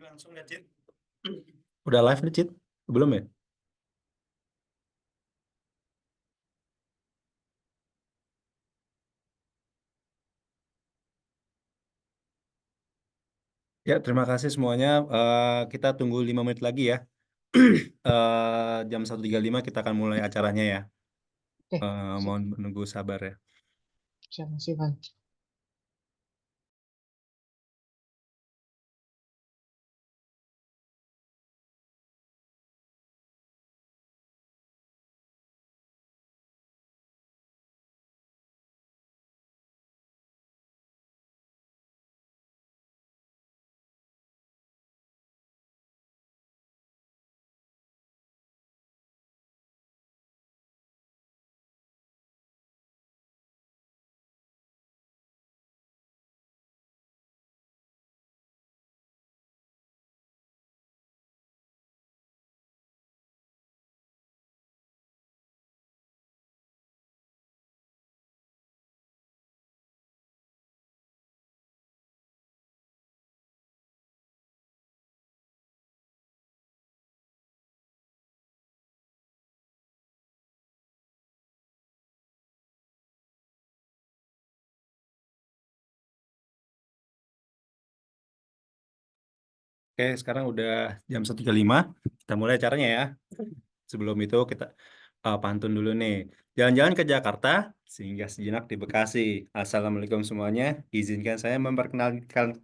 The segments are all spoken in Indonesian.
Langsung ya, Cid. Udah live nih, Cid? Belum ya? Ya, terima kasih semuanya. Kita tunggu 5 menit lagi ya. Jam 1.35 kita akan mulai acaranya ya. Oke, Mohon menunggu sabar ya. siap Mas Ivan. Oke, sekarang udah jam 1.35. Kita mulai acaranya ya. Sebelum itu kita pantun dulu nih. Jalan-jalan ke Jakarta, singgah sejenak di Bekasi. Assalamualaikum semuanya. Izinkan saya memperkenalkan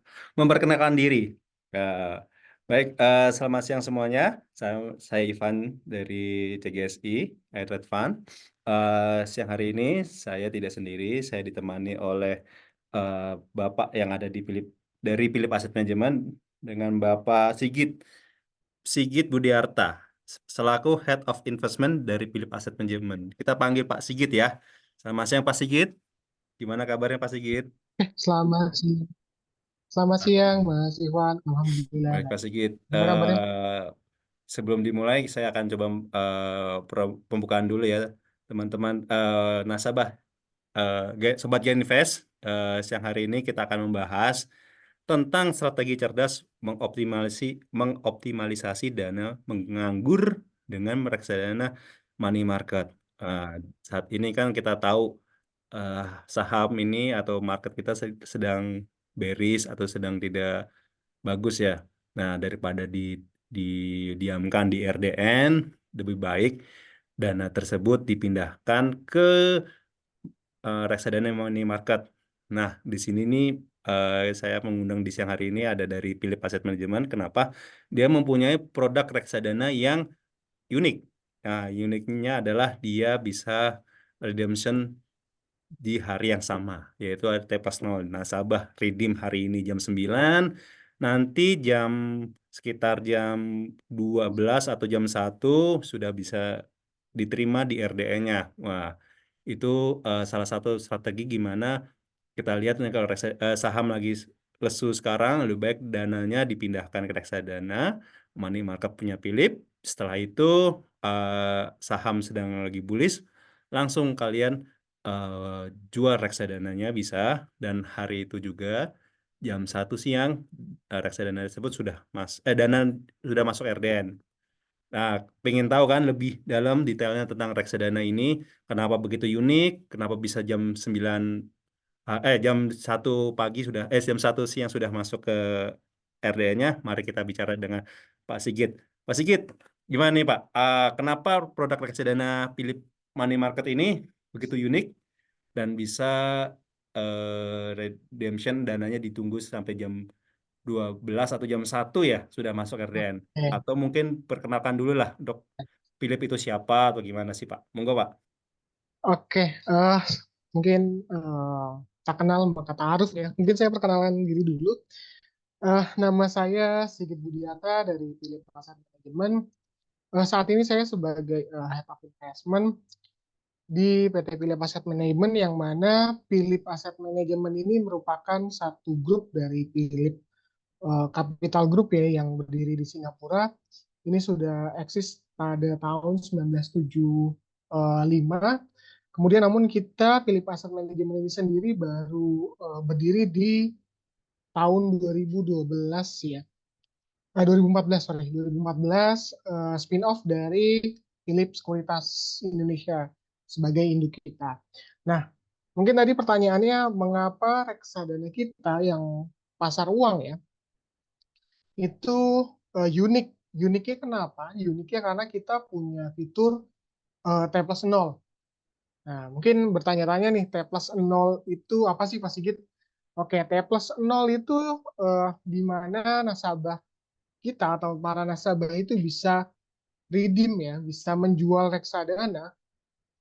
diri. Eh, Baik, selamat siang semuanya. Saya Ivan dari CGSI, Air Trade Fund. Siang hari ini saya tidak sendiri, saya ditemani oleh eh, Bapak yang ada dari Philip Asset Management dengan Bapak Sigit Budiarta selaku Head of Investment dari Philip Asset Management. Kita panggil Pak Sigit ya. Selamat siang Pak Sigit. Gimana kabarnya Pak Sigit? Selamat siang Mas Ivan. Alhamdulillah Baik Pak baik. Sigit. Gimana kabarnya? Sebelum dimulai, saya akan coba pembukaan dulu ya, teman-teman nasabah, Sobat Geninvest. Siang hari ini kita akan membahas tentang strategi cerdas mengoptimalisasi dana menganggur dengan mereksadana money market. Eh, Saat ini kan kita tahu eh, saham ini atau market kita sedang bearish atau sedang tidak bagus ya. Nah, daripada didiamkan di RDN, lebih baik dana tersebut dipindahkan ke reksadana money market. Nah, di sini nih saya mengundang di siang hari ini ada dari Philip Asset Management. Kenapa? Dia mempunyai produk reksadana yang unik. Nah, uniknya adalah dia bisa redemption di hari yang sama, yaitu T plus 0. Nasabah redeem hari ini jam 9, nanti sekitar jam 12 atau jam 1 sudah bisa diterima di RDE-nya. Wah, itu salah satu strategi gimana kita lihat nih kalau saham lagi lesu sekarang, lebih baik dananya dipindahkan ke reksadana, money market punya Philip. Setelah itu saham sedang lagi bullish, langsung kalian jual reksadananya bisa, dan hari itu juga jam 1 siang reksadana tersebut dana sudah masuk RDN. Nah, pengen tahu kan lebih dalam detailnya tentang reksadana ini, kenapa begitu unik, kenapa bisa jam 1 pagi jam 1 siang sudah masuk ke RDN-nya. Mari kita bicara dengan Pak Sigit. Pak Sigit, gimana nih Pak? Kenapa produk reksadana Philip Money Market ini begitu unik dan bisa redemption dananya ditunggu sampai jam 12 atau jam 1 ya sudah masuk RDN? Oke, Atau mungkin perkenalkan dulu lah untuk Philip itu siapa atau gimana sih Pak? Monggo Pak. oke. Mungkin tak kenal maka taaruf ya. Mungkin saya perkenalan diri dulu. Nama saya Sigit Budiata dari Philip Asset Management. Saat ini saya sebagai Head of Investment di PT Philip Asset Management, yang mana Philip Asset Management ini merupakan satu grup dari Philip Capital Group ya, yang berdiri di Singapura. Ini sudah eksis pada tahun 1975. Kemudian namun kita Philip Asset Management ini sendiri baru berdiri di tahun 2012 ya. 2014, sorry, 2014 spin-off dari Philips Sekuritas Indonesia sebagai induk kita. Nah, mungkin tadi pertanyaannya mengapa reksadana kita yang pasar uang ya, itu unik. Uniknya kenapa? Uniknya karena kita punya fitur T plus 0. Nah, mungkin bertanya-tanya nih, T plus 0 itu apa sih, Pak Sigit? Oke, T plus 0 itu di mana nasabah kita atau para nasabah itu bisa redeem ya, bisa menjual reksadana,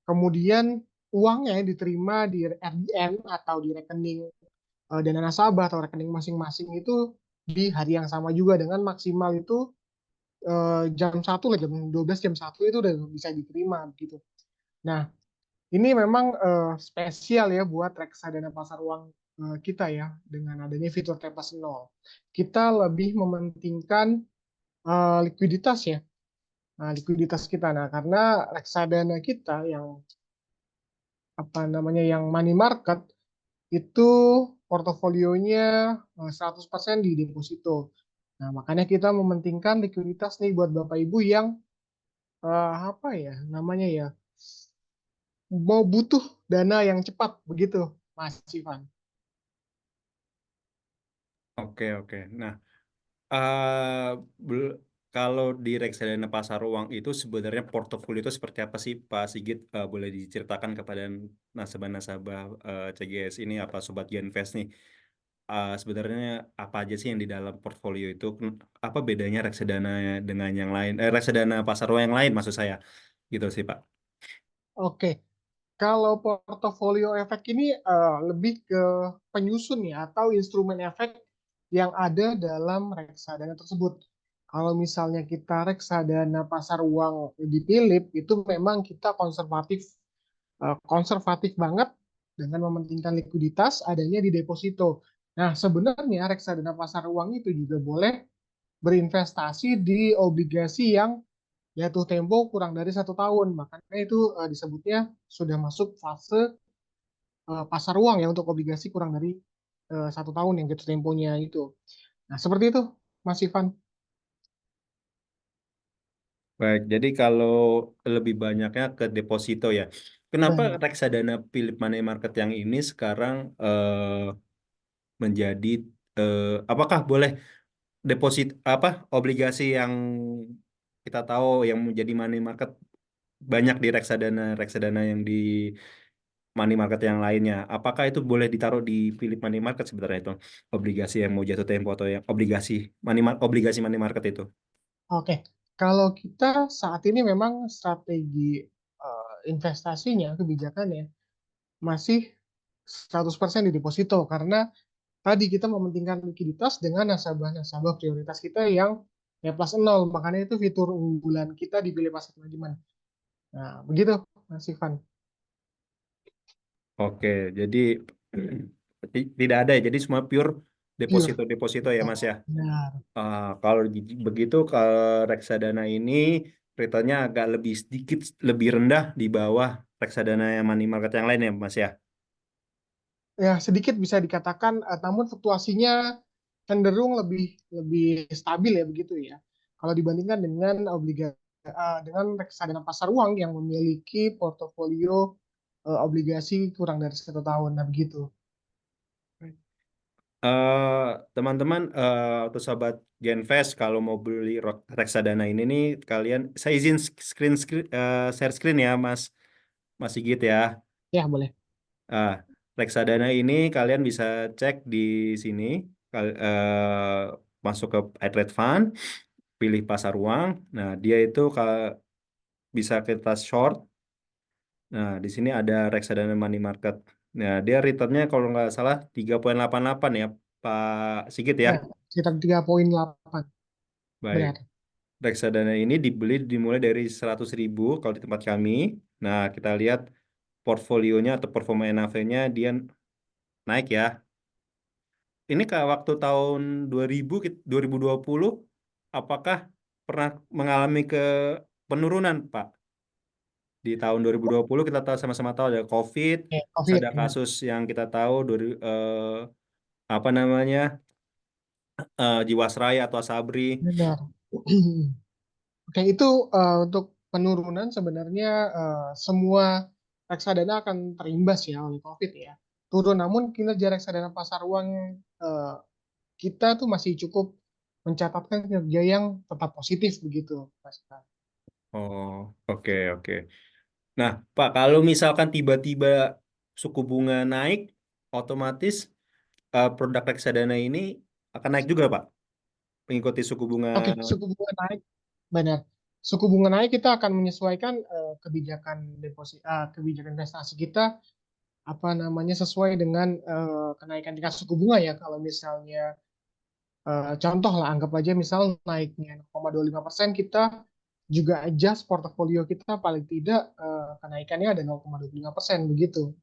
kemudian uangnya diterima di RDN atau di rekening dana nasabah atau rekening masing-masing itu di hari yang sama juga dengan maksimal itu jam 1 lah, jam 12 jam 1 itu udah bisa diterima gitu. Nah, ini memang spesial ya buat reksadana pasar uang kita ya dengan adanya fitur T plus 0. Kita lebih mementingkan likuiditas ya. Nah, likuiditas kita. Nah, karena reksadana kita yang apa namanya yang money market itu portofolionya 100% di deposito. Nah, makanya kita mementingkan likuiditas nih buat Bapak Ibu yang apa ya namanya ya mau butuh dana yang cepat begitu, Mas Ivan. Oke, oke. Nah, eh, bel- kalau di reksadana pasar uang itu sebenarnya portofolio itu seperti apa sih, Pak Sigit? Boleh diceritakan kepada nasabah-nasabah CGS ini, apa Sobat Genvest nih? Sebenarnya apa aja sih yang di dalam portfolio itu? Apa bedanya reksadana dengan yang lain? Reksadana pasar uang yang lain maksud saya, gitu sih, Pak. Oke, kalau portofolio efek ini lebih ke penyusun ya atau instrumen efek yang ada dalam reksadana tersebut. Kalau misalnya kita reksadana pasar uang di Philip itu memang kita konservatif banget dengan mementingkan likuiditas adanya di deposito. Nah, sebenarnya reksadana pasar uang itu juga boleh berinvestasi di obligasi yang jatuh tempo kurang dari 1 tahun. Makanya itu disebutnya sudah masuk fase pasar uang ya untuk obligasi kurang dari 1 tahun yang jatuh temponya itu. Nah, seperti itu, Mas Ivan. Baik, jadi kalau lebih banyaknya ke deposito ya. Kenapa Benar. reksadana Philip Money Market yang ini sekarang menjadi apakah boleh deposit apa obligasi yang kita tahu yang menjadi money market banyak di reksadana reksadana yang di money market yang lainnya. Apakah itu boleh ditaruh di Philip Money Market sebenarnya itu obligasi yang mau jatuh tempo atau yang obligasi money market itu? Oke, kalau kita saat ini memang strategi investasinya, kebijakannya masih 100% di deposito karena tadi kita mementingkan likuiditas dengan nasabah-nasabah prioritas kita yang ya plus 0. Makanya itu fitur unggulan kita di Pilih Pasar Manajemen. Nah, begitu, Mas Ivan. Oke, jadi tidak ada ya. Jadi semua pure Pure. deposito ya Mas ya. Benar. Kalau begitu kalau reksadana ini returnnya agak lebih sedikit lebih rendah di bawah reksadana yang money market yang lain ya Mas ya. Ya, sedikit bisa dikatakan, namun fluktuasinya cenderung lebih lebih stabil ya begitu ya. Kalau dibandingkan dengan dengan reksadana pasar uang yang memiliki portofolio obligasi kurang dari 1 tahun. Nah, begitu. Eh, Teman-teman atau sahabat Genvest kalau mau beli reksadana ini nih kalian saya izin share screen ya Mas Sigit ya. Ya, boleh. Ah, reksadana ini kalian bisa cek di sini masuk ke iTrade Fund, pilih pasar uang. Nah, dia itu bisa kita short. Nah, di sini ada reksadana money market. Nah, dia returnnya kalau nggak salah 3,88 ya, Pak Sigit ya. Ya, sekitar 3,8. Baik. Benar. Reksadana ini dibeli dimulai dari 100.000 kalau di tempat kami. Nah, kita lihat portfolionya atau performa NAV-nya dia naik ya. Ini kayak waktu tahun 2020, apakah pernah mengalami penurunan, Pak? Di tahun 2020 kita tahu sama-sama tahu ada COVID, Oke, terus COVID ada ya. kasus yang kita tahu apa namanya Jiwasraya atau Asabri. Benar. Oke, itu untuk penurunan sebenarnya semua reksadana akan terimbas ya oleh COVID ya. Turun, namun kinerja reksadana pasar uang eh, kita tuh masih cukup mencatatkan kinerja yang tetap positif begitu, Mas. Oh, oke, oke. Nah, Pak, kalau misalkan tiba-tiba suku bunga naik, otomatis produk reksadana ini akan naik juga, Pak, mengikuti suku bunga. Oke, suku bunga naik, benar. Suku bunga naik kita akan menyesuaikan kebijakan kebijakan investasi kita apa namanya sesuai dengan kenaikan tingkat suku bunga ya. Kalau misalnya contoh lah, anggap aja misal naiknya 0,25%, kita juga adjust portofolio kita paling tidak kenaikannya ada 0,25% begitu.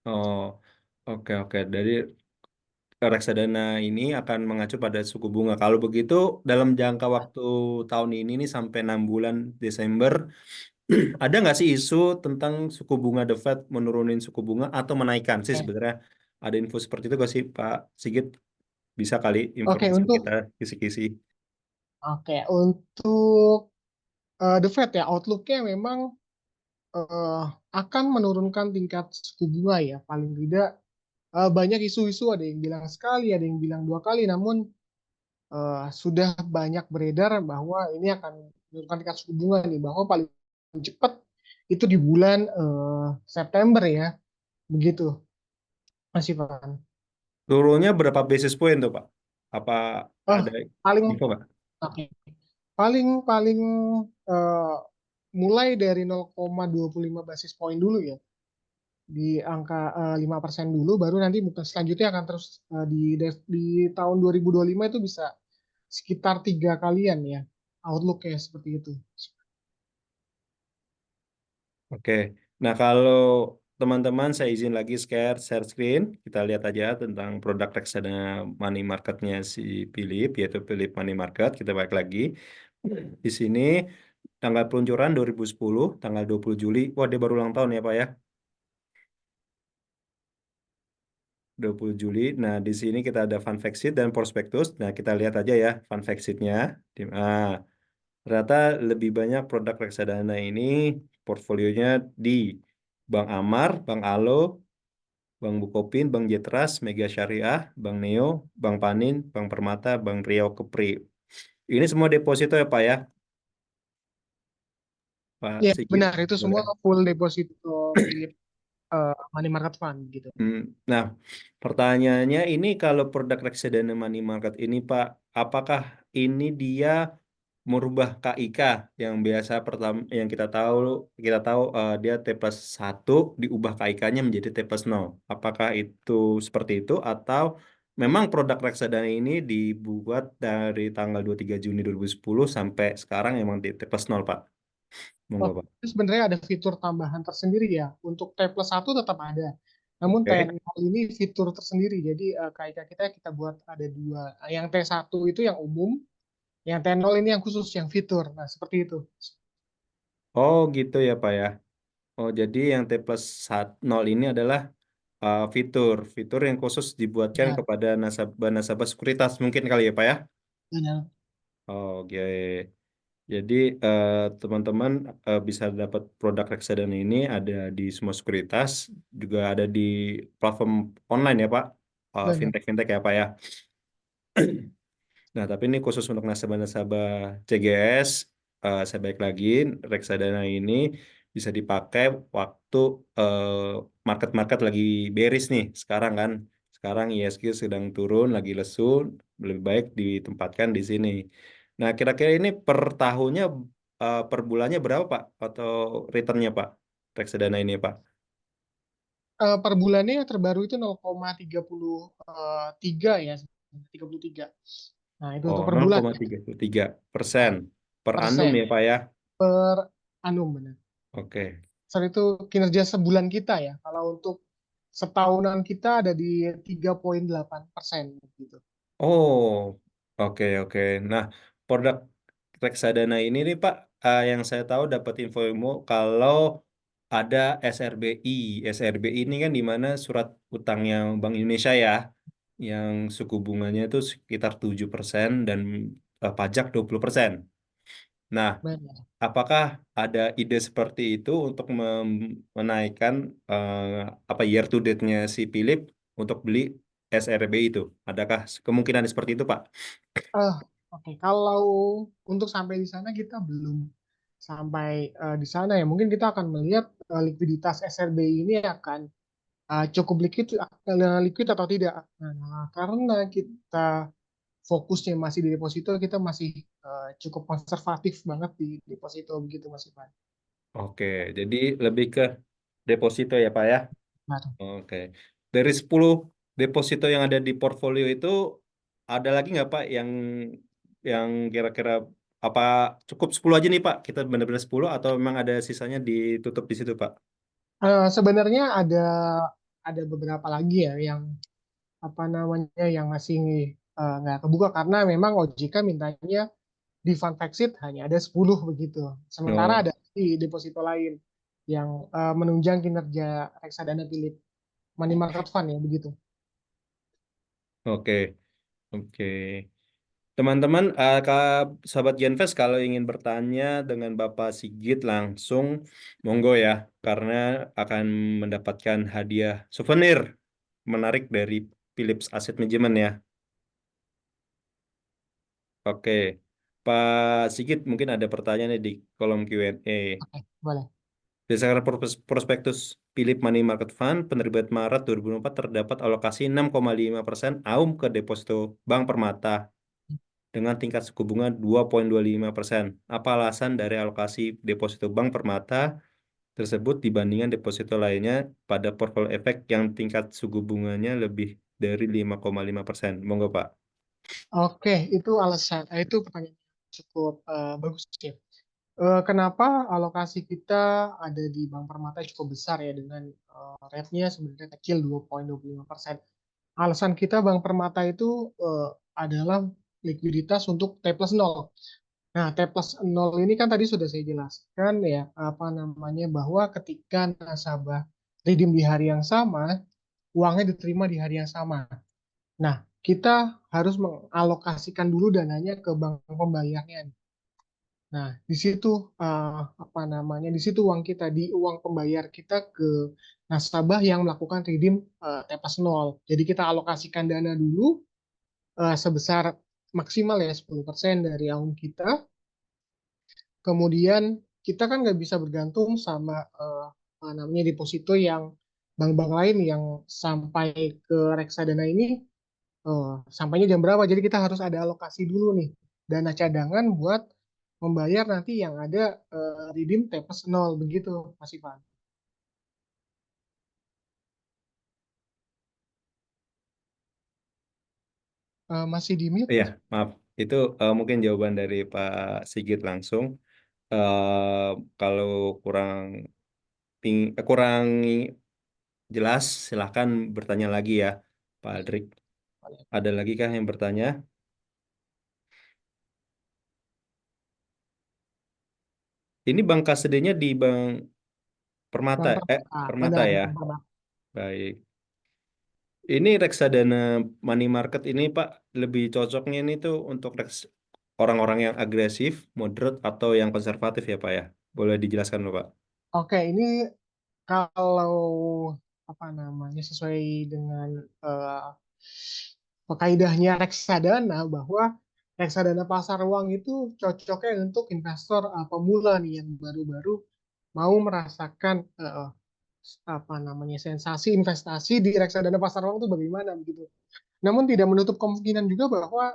Oh, oke, oke. Dari reksadana ini akan mengacu pada suku bunga. Kalau begitu, dalam jangka waktu tahun ini nih sampai 6 bulan Desember, ada nggak sih isu tentang suku bunga The Fed menurunin suku bunga atau menaikkan sih Oke, sebenarnya? Ada info seperti itu nggak sih, Pak Sigit? Bisa kali oke informasi untuk kita kisi-kisi. untuk The Fed ya, outlooknya memang eh, akan menurunkan tingkat suku bunga ya. Paling tidak banyak isu-isu, ada yang bilang sekali, ada yang bilang dua kali, namun sudah banyak beredar bahwa ini akan menurunkan tingkat suku bunga nih, bahwa paling cepat itu di bulan September ya, begitu, Mas Ivan. Turunnya berapa basis point tuh, Pak? Apa Oh, ada paling info nggak? oke. Paling paling eh, mulai dari 0,25 basis point dulu ya, di angka 5% dulu, baru nanti mungkin selanjutnya akan terus di tahun 2025 itu bisa sekitar 3 kalian ya, outlook-nya seperti itu. Oke. Nah, kalau teman-teman saya izin lagi share screen, kita lihat aja tentang produk reksadana money marketnya si Philip, yaitu Philip Money Market. Kita balik lagi. Di sini tanggal peluncuran 2010, tanggal 20 Juli. Wah, dia baru ulang tahun ya, Pak ya. 20 Juli. Nah, di sini kita ada fun fact sheet dan prospektus. Nah, kita lihat aja ya fun fact sheet-nya. Ternyata lebih banyak produk reksadana ini portfolionya di Bank Amar, Bank Alo, Bank Bukopin, Bank Jetras, Mega Syariah, Bank Neo, Bank Panin, Bank Permata, Bank Riau Kepri. Ini semua deposito ya Pak ya, Pak Ya, Sigit. benar, itu semua Boleh. full deposit Philip money market fund gitu. Hmm, Nah, pertanyaannya ini kalau produk reksadana money market ini Pak, apakah ini dia merubah KIK yang biasa pertama yang kita tahu dia T+1 diubah KIK-nya menjadi T+0. Apakah itu seperti itu atau memang produk reksadana ini dibuat dari tanggal 23 Juni 2010 sampai sekarang emang di T+0 Pak? Oh, Monggo Pak. itu sebenarnya ada fitur tambahan tersendiri ya. Untuk T+1 tetap ada. Namun Oke. T0 ini fitur tersendiri. Jadi KIK kita buat ada dua. Yang T1 itu yang umum, yang T0 ini yang khusus, yang fitur. Nah, seperti itu. Oh gitu ya Pak ya. Oh jadi yang T+0 ini adalah fitur yang khusus dibuatkan Benar, kepada nasabah-nasabah sekuritas mungkin kali ya Pak ya? benar, Oke. Jadi teman-teman bisa dapat produk reksadana ini ada di semua sekuritas, juga ada di platform online ya Pak, benar. fintech-fintech ya Pak ya. Nah tapi ini khusus untuk nasabah-nasabah CGS, saya balik lagi, reksadana ini bisa dipakai waktu eh, market-market lagi bearish nih sekarang kan. Sekarang ISG sedang turun, lagi lesu, lebih baik ditempatkan di sini. Nah, kira-kira ini per tahunnya, per bulannya berapa, Pak? Atau returnnya, Pak? Reksadana ini, Pak? Per bulannya yang terbaru itu 0,33 ya. 33. Nah, itu Oh, untuk per bulan ya. 0,33% Nah, per annum persen ya, ya. Pak ya? Per annum benar. Oke. Soal itu kinerja sebulan kita ya. Kalau untuk setahunan kita ada di 3,8% gitu. Oh, oke, oke. Nah, produk reksadana ini nih, Pak, yang saya tahu dapat info kalau ada SRBI. SRBI ini kan di mana surat utangnya Bank Indonesia ya. yang suku bunganya itu sekitar 7% dan pajak 20%. Nah, Benar. apakah ada ide seperti itu untuk menaikkan apa year to date-nya si Philip untuk beli SRB itu? Adakah kemungkinan seperti itu, Pak? Eh, oke, kalau untuk sampai di sana kita belum sampai di sana ya. Mungkin kita akan melihat likuiditas SRBI ini akan cukup liquid atau tidak. Nah, karena kita fokusnya masih di deposito, kita masih cukup konservatif banget di deposito begitu Mas Ivan. Oke, jadi lebih ke deposito ya, Pak ya? Nah, Oke. Dari 10 deposito yang ada di portfolio itu, ada lagi nggak Pak yang kira-kira apa cukup 10 aja nih Pak? Kita benar-benar 10 atau memang ada sisanya ditutup di situ Pak? sebenarnya ada beberapa lagi ya yang apa namanya yang masih nggak kebuka karena memang OJK mintanya di fund fact sheet hanya ada 10 begitu. Sementara Oh, ada di deposito lain yang menunjang kinerja reksadana Philip Money Market Fund ya begitu. oke. Oke. Teman-teman, sahabat Genvest kalau ingin bertanya dengan Bapak Sigit langsung, monggo ya, karena akan mendapatkan hadiah souvenir menarik dari Philips Asset Management ya. Oke, Pak Sigit mungkin ada pertanyaan nih di kolom Q&A. Oke, boleh. Berdasarkan prospektus Philip Money Market Fund, penerbit Maret 2004 terdapat alokasi 6,5% AUM ke deposito Bank Permata dengan tingkat suku bunga 2,25%. Apa alasan dari alokasi deposito Bank Permata tersebut dibandingkan deposito lainnya pada portfolio efek yang tingkat suku bunganya lebih dari 5,5%? Monggo, Pak. Oke, itu alasan. Itu pertanyaan yang cukup bagus ya. Kenapa alokasi kita ada di Bank Permata cukup besar ya dengan rate-nya sebenarnya kecil 2,25%. Alasan kita Bank Permata itu adalah likuiditas untuk T plus 0. Nah, T plus 0 ini kan tadi sudah saya jelaskan ya, apa namanya, bahwa ketika nasabah redeem di hari yang sama, uangnya diterima di hari yang sama. Nah, kita harus mengalokasikan dulu dananya ke bank pembayarnya. Nah, di situ apa namanya? Di situ uang kita di uang pembayar kita ke nasabah yang melakukan redeem T plus 0. Jadi kita alokasikan dana dulu sebesar maksimal ya 10% dari AUM kita. Kemudian kita kan nggak bisa bergantung sama apa namanya deposito yang bank-bank lain yang sampai ke reksadana ini sampainya jam berapa. Jadi kita harus ada alokasi dulu nih dana cadangan buat membayar nanti yang ada redeem T plus 0 begitu Mas Ivan. Masih di mute Iya, Mas? maaf. Itu mungkin jawaban dari Pak Sigit langsung. Eh, Kalau kurang kurang jelas, silahkan bertanya lagi ya, Pak Aldrik. Ada lagi kah yang bertanya? Ini bank kasedenya di Bank Permata, Bank Permata, Permata benar ya. Bank Permata. Baik. Ini reksadana money market ini Pak lebih cocoknya ini tuh untuk orang-orang yang agresif, moderate atau yang konservatif ya Pak ya. Boleh dijelaskan loh Pak. Oke, ini kalau apa namanya sesuai dengan eh, kaidahnya reksadana bahwa reksadana pasar uang itu cocoknya untuk investor pemula nih yang baru-baru mau merasakan apa namanya sensasi investasi di reksadana pasar uang itu bagaimana begitu. Namun tidak menutup kemungkinan juga bahwa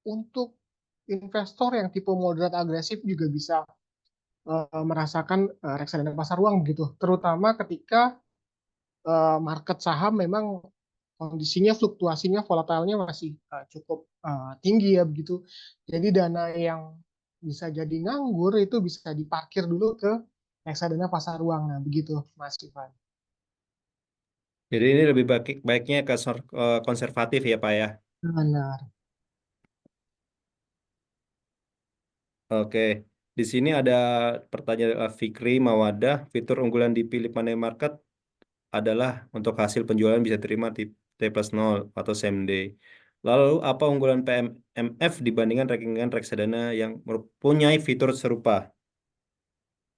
untuk investor yang tipe moderat agresif juga bisa merasakan reksadana pasar uang begitu. Terutama ketika market saham memang kondisinya fluktuasinya volatilnya masih cukup tinggi ya begitu. Jadi dana yang bisa jadi nganggur itu bisa diparkir dulu ke reksadana pasar uang. Nah, begitu Mas Ivan. Jadi ini lebih baiknya ke konservatif ya Pak ya. Benar. Oke. Di sini ada pertanyaan Fikri Mawadah. Fitur unggulan di Philip Money Market adalah untuk hasil penjualan bisa terima T plus nol atau same day. Lalu apa unggulan PMF dibandingkan rekening reksadana yang mempunyai fitur serupa?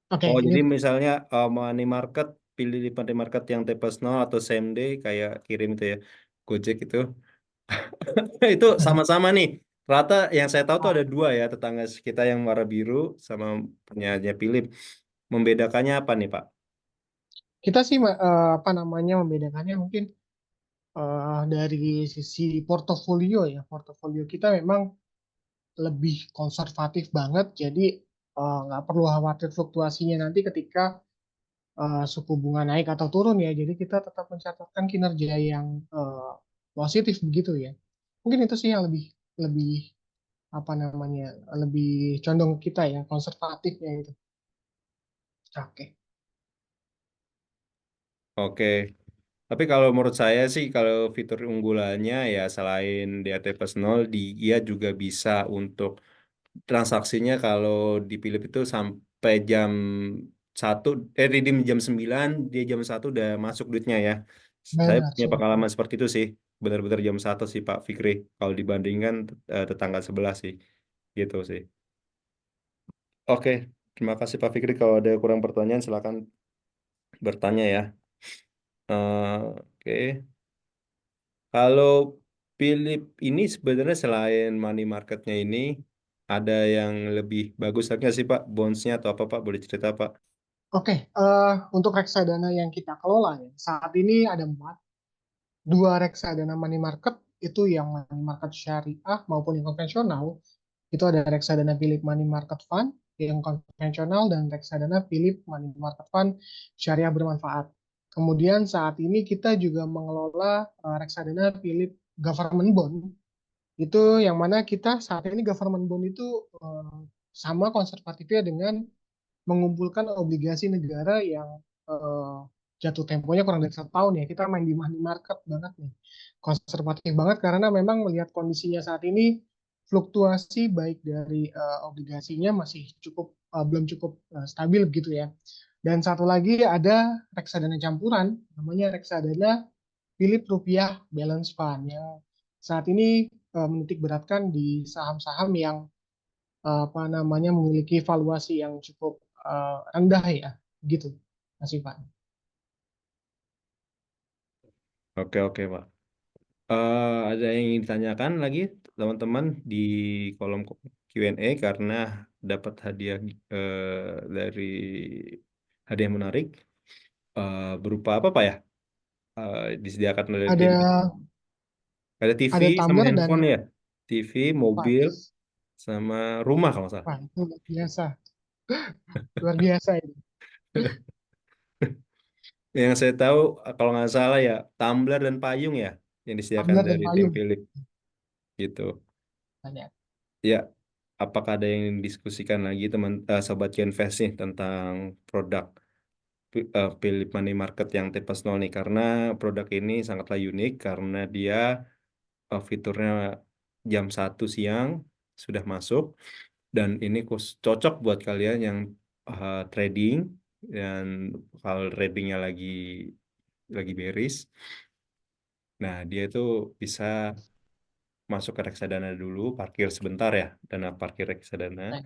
Oke, Oh, ini jadi misalnya money market, pilih di money market yang T plus nol atau same day kayak kirim itu ya, Gojek itu. Itu sama-sama nih. Rata yang saya tahu tuh ada dua ya, tetangga kita yang warna biru sama punyanya Philip. Membedakannya apa nih, Pak? kita sih apa namanya membedakannya mungkin dari sisi portofolio ya. Portofolio kita memang lebih konservatif banget, jadi nggak perlu khawatir fluktuasinya nanti ketika suku bunga naik atau turun ya. Jadi kita tetap mencatatkan kinerja yang positif begitu ya. Mungkin itu sih yang lebih lebih apa namanya lebih condong kita ya konservatifnya itu. Oke. Oke. Tapi kalau menurut saya sih, kalau fitur unggulannya ya selain di AT plus nol, dia juga bisa untuk transaksinya kalau di Philip itu sampai jam 1, redeem jam 9, dia jam 1 udah masuk duitnya ya. Saya Benar punya sih. pengalaman seperti itu sih. Benar-benar jam 1 sih Pak Fikri. Kalau dibandingkan tetangga sebelah sih. Gitu sih. Oke, terima kasih Pak Fikri. Kalau ada kurang pertanyaan silakan bertanya ya. Oke. Kalau Philip ini sebenarnya selain money marketnya ini, ada yang lebih bagus lagi nggak sih Pak? Bondsnya atau apa Pak? Boleh cerita Pak? Oke, untuk reksadana yang kita kelola ya, saat ini ada empat. Dua reksadana money market itu yang money market syariah maupun yang konvensional. Itu ada reksadana Philip Money Market Fund yang konvensional dan reksadana Philip Money Market Fund syariah bermanfaat. Kemudian saat ini kita juga mengelola reksadana Philip Government Bond. Itu yang mana kita saat ini government bond itu sama konservatifnya dengan mengumpulkan obligasi negara yang eh, jatuh temponya kurang dari 1 tahun ya. Kita main di money market banget nih. Konservatif banget karena memang melihat kondisinya saat ini fluktuasi baik dari obligasinya masih belum cukup stabil gitu ya. Dan satu lagi ada reksadana campuran namanya reksadana Philip Rupiah Balance Fund yang saat ini menitik beratkan di saham-saham yang apa namanya memiliki valuasi yang cukup rendah ya, gitu, Mas Ivan. Oke, oke Pak. Ada yang ingin ditanyakan lagi teman-teman di kolom Q&A karena dapat hadiah dari hadiah menarik berupa apa Pak ya? Disediakan oleh Ada tim. Ada TV ada sama tumbler dan handphone ya? TV, mobil, pas. sama rumah kalau nggak salah. Wah, itu luar biasa, luar biasa ini. Yang saya tahu kalau nggak salah ya tumbler dan payung ya yang disediakan Tumbler dan dari tim payung. Philip gitu. Banyak. Ya, apakah ada yang diskusikan lagi teman sobat Genvest nih tentang produk Philip Money Market yang T+0 nih karena produk ini sangatlah unik karena dia fiturnya jam 1 siang sudah masuk dan ini cocok buat kalian yang trading dan kalau tradingnya lagi bearish. Nah, dia itu bisa masuk ke reksadana dulu, parkir sebentar ya, dana parkir reksadana.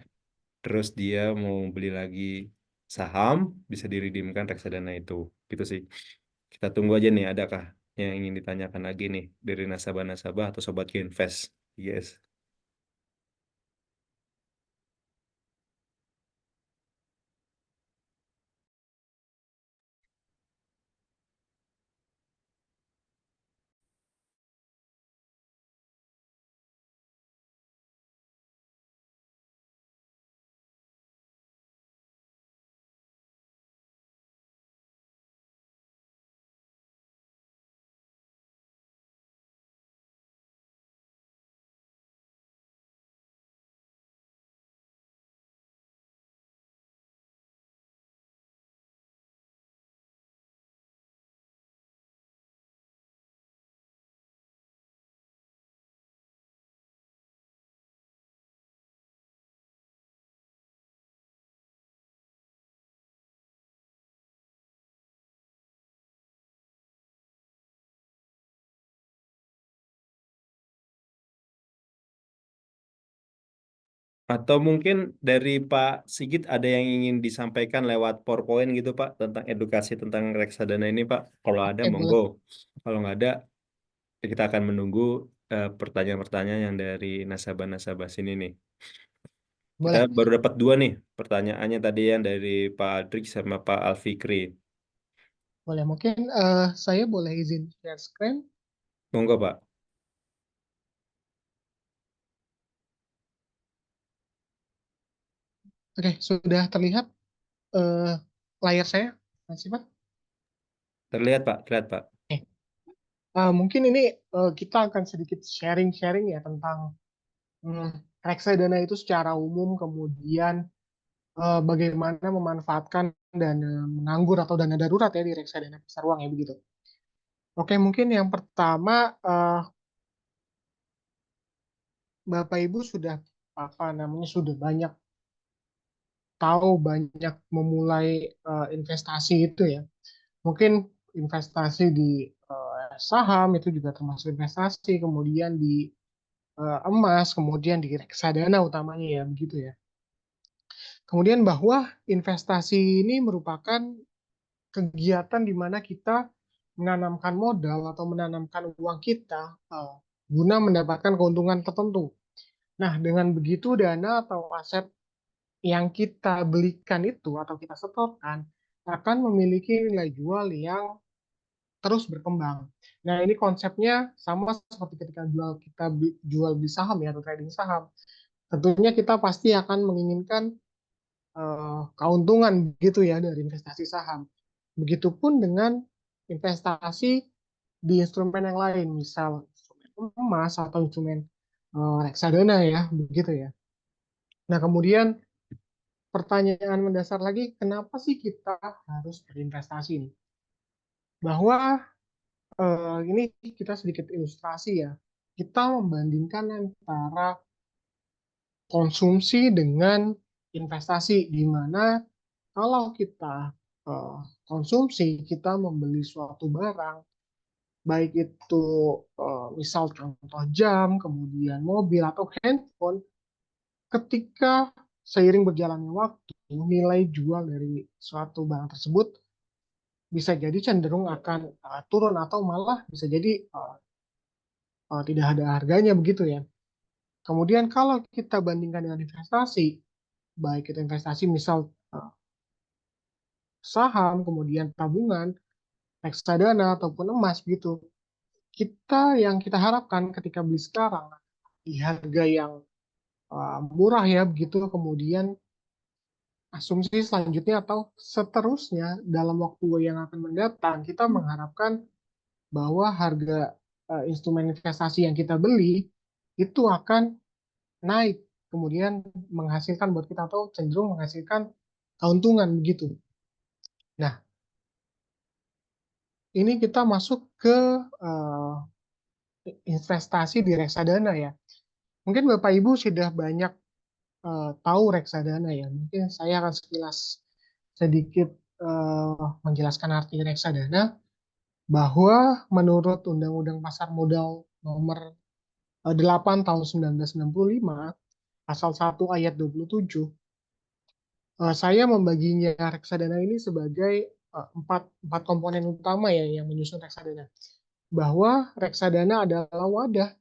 Terus dia mau beli lagi saham, bisa diredeemkan reksadana itu. Gitu sih. Kita tunggu aja nih, adakah yang ingin ditanyakan lagi nih dari nasabah-nasabah atau sobat Invest. Yes. Atau mungkin dari Pak Sigit ada yang ingin disampaikan lewat PowerPoint gitu Pak tentang edukasi tentang reksadana ini Pak. Kalau ada Oke, monggo. boleh. Kalau nggak ada kita akan menunggu pertanyaan-pertanyaan yang dari nasabah-nasabah sini nih. Kita Boleh. baru dapat dua nih pertanyaannya tadi yang dari Pak Aldrik sama Pak Alfikri. Boleh. Mungkin saya boleh izin share screen. Monggo Pak. Oke, sudah terlihat eh, layar saya, Mas Ivan? Terlihat Pak, terlihat Pak. Oke. Mungkin ini kita akan sedikit sharing-sharing ya tentang hmm, reksadana itu secara umum, kemudian bagaimana memanfaatkan dana menganggur atau dana darurat ya di reksadana pasar uang ya begitu. Oke, mungkin yang pertama Bapak Ibu sudah apa namanya sudah banyak tahu banyak memulai investasi itu ya. Mungkin investasi di saham itu juga termasuk investasi, kemudian di emas, kemudian di reksadana utamanya ya begitu ya. Kemudian bahwa investasi ini merupakan kegiatan di mana kita menanamkan modal atau menanamkan uang kita guna mendapatkan keuntungan tertentu. Nah, dengan begitu dana atau aset yang kita belikan itu atau kita setorkan akan memiliki nilai jual yang terus berkembang. Nah, ini konsepnya sama seperti ketika jual beli saham ya atau trading saham. Tentunya kita pasti akan menginginkan keuntungan gitu ya dari investasi saham. Begitupun dengan investasi di instrumen yang lain, misal instrumen emas atau instrumen reksadana ya, begitu ya. Nah, kemudian pertanyaan mendasar lagi, kenapa sih kita harus berinvestasi ini? Bahwa ini kita sedikit ilustrasi ya. Kita membandingkan antara konsumsi dengan investasi, di mana kalau kita eh, konsumsi, kita membeli suatu barang, baik itu misal contoh jam, kemudian mobil atau handphone, ketika seiring berjalannya waktu, nilai jual dari suatu barang tersebut bisa jadi cenderung akan turun atau malah bisa jadi tidak ada harganya begitu ya. Kemudian kalau kita bandingkan dengan investasi, baik itu investasi misal saham, kemudian tabungan, reksadana ataupun emas gitu. Yang kita harapkan ketika beli sekarang di harga yang murah ya begitu, kemudian asumsi selanjutnya atau seterusnya dalam waktu yang akan mendatang kita mengharapkan bahwa harga instrumen investasi yang kita beli itu akan naik, kemudian menghasilkan buat kita atau cenderung menghasilkan keuntungan begitu. Nah, ini kita masuk ke uh, investasi di reksadana ya. Mungkin Bapak Ibu sudah banyak tahu reksadana ya. Mungkin saya akan sekilas sedikit menjelaskan arti reksadana bahwa menurut Undang-Undang Pasar Modal nomor 8 tahun 1965 pasal 1 ayat 27, saya membaginya reksadana ini sebagai empat komponen utama ya yang menyusun reksadana. Bahwa reksadana adalah wadah.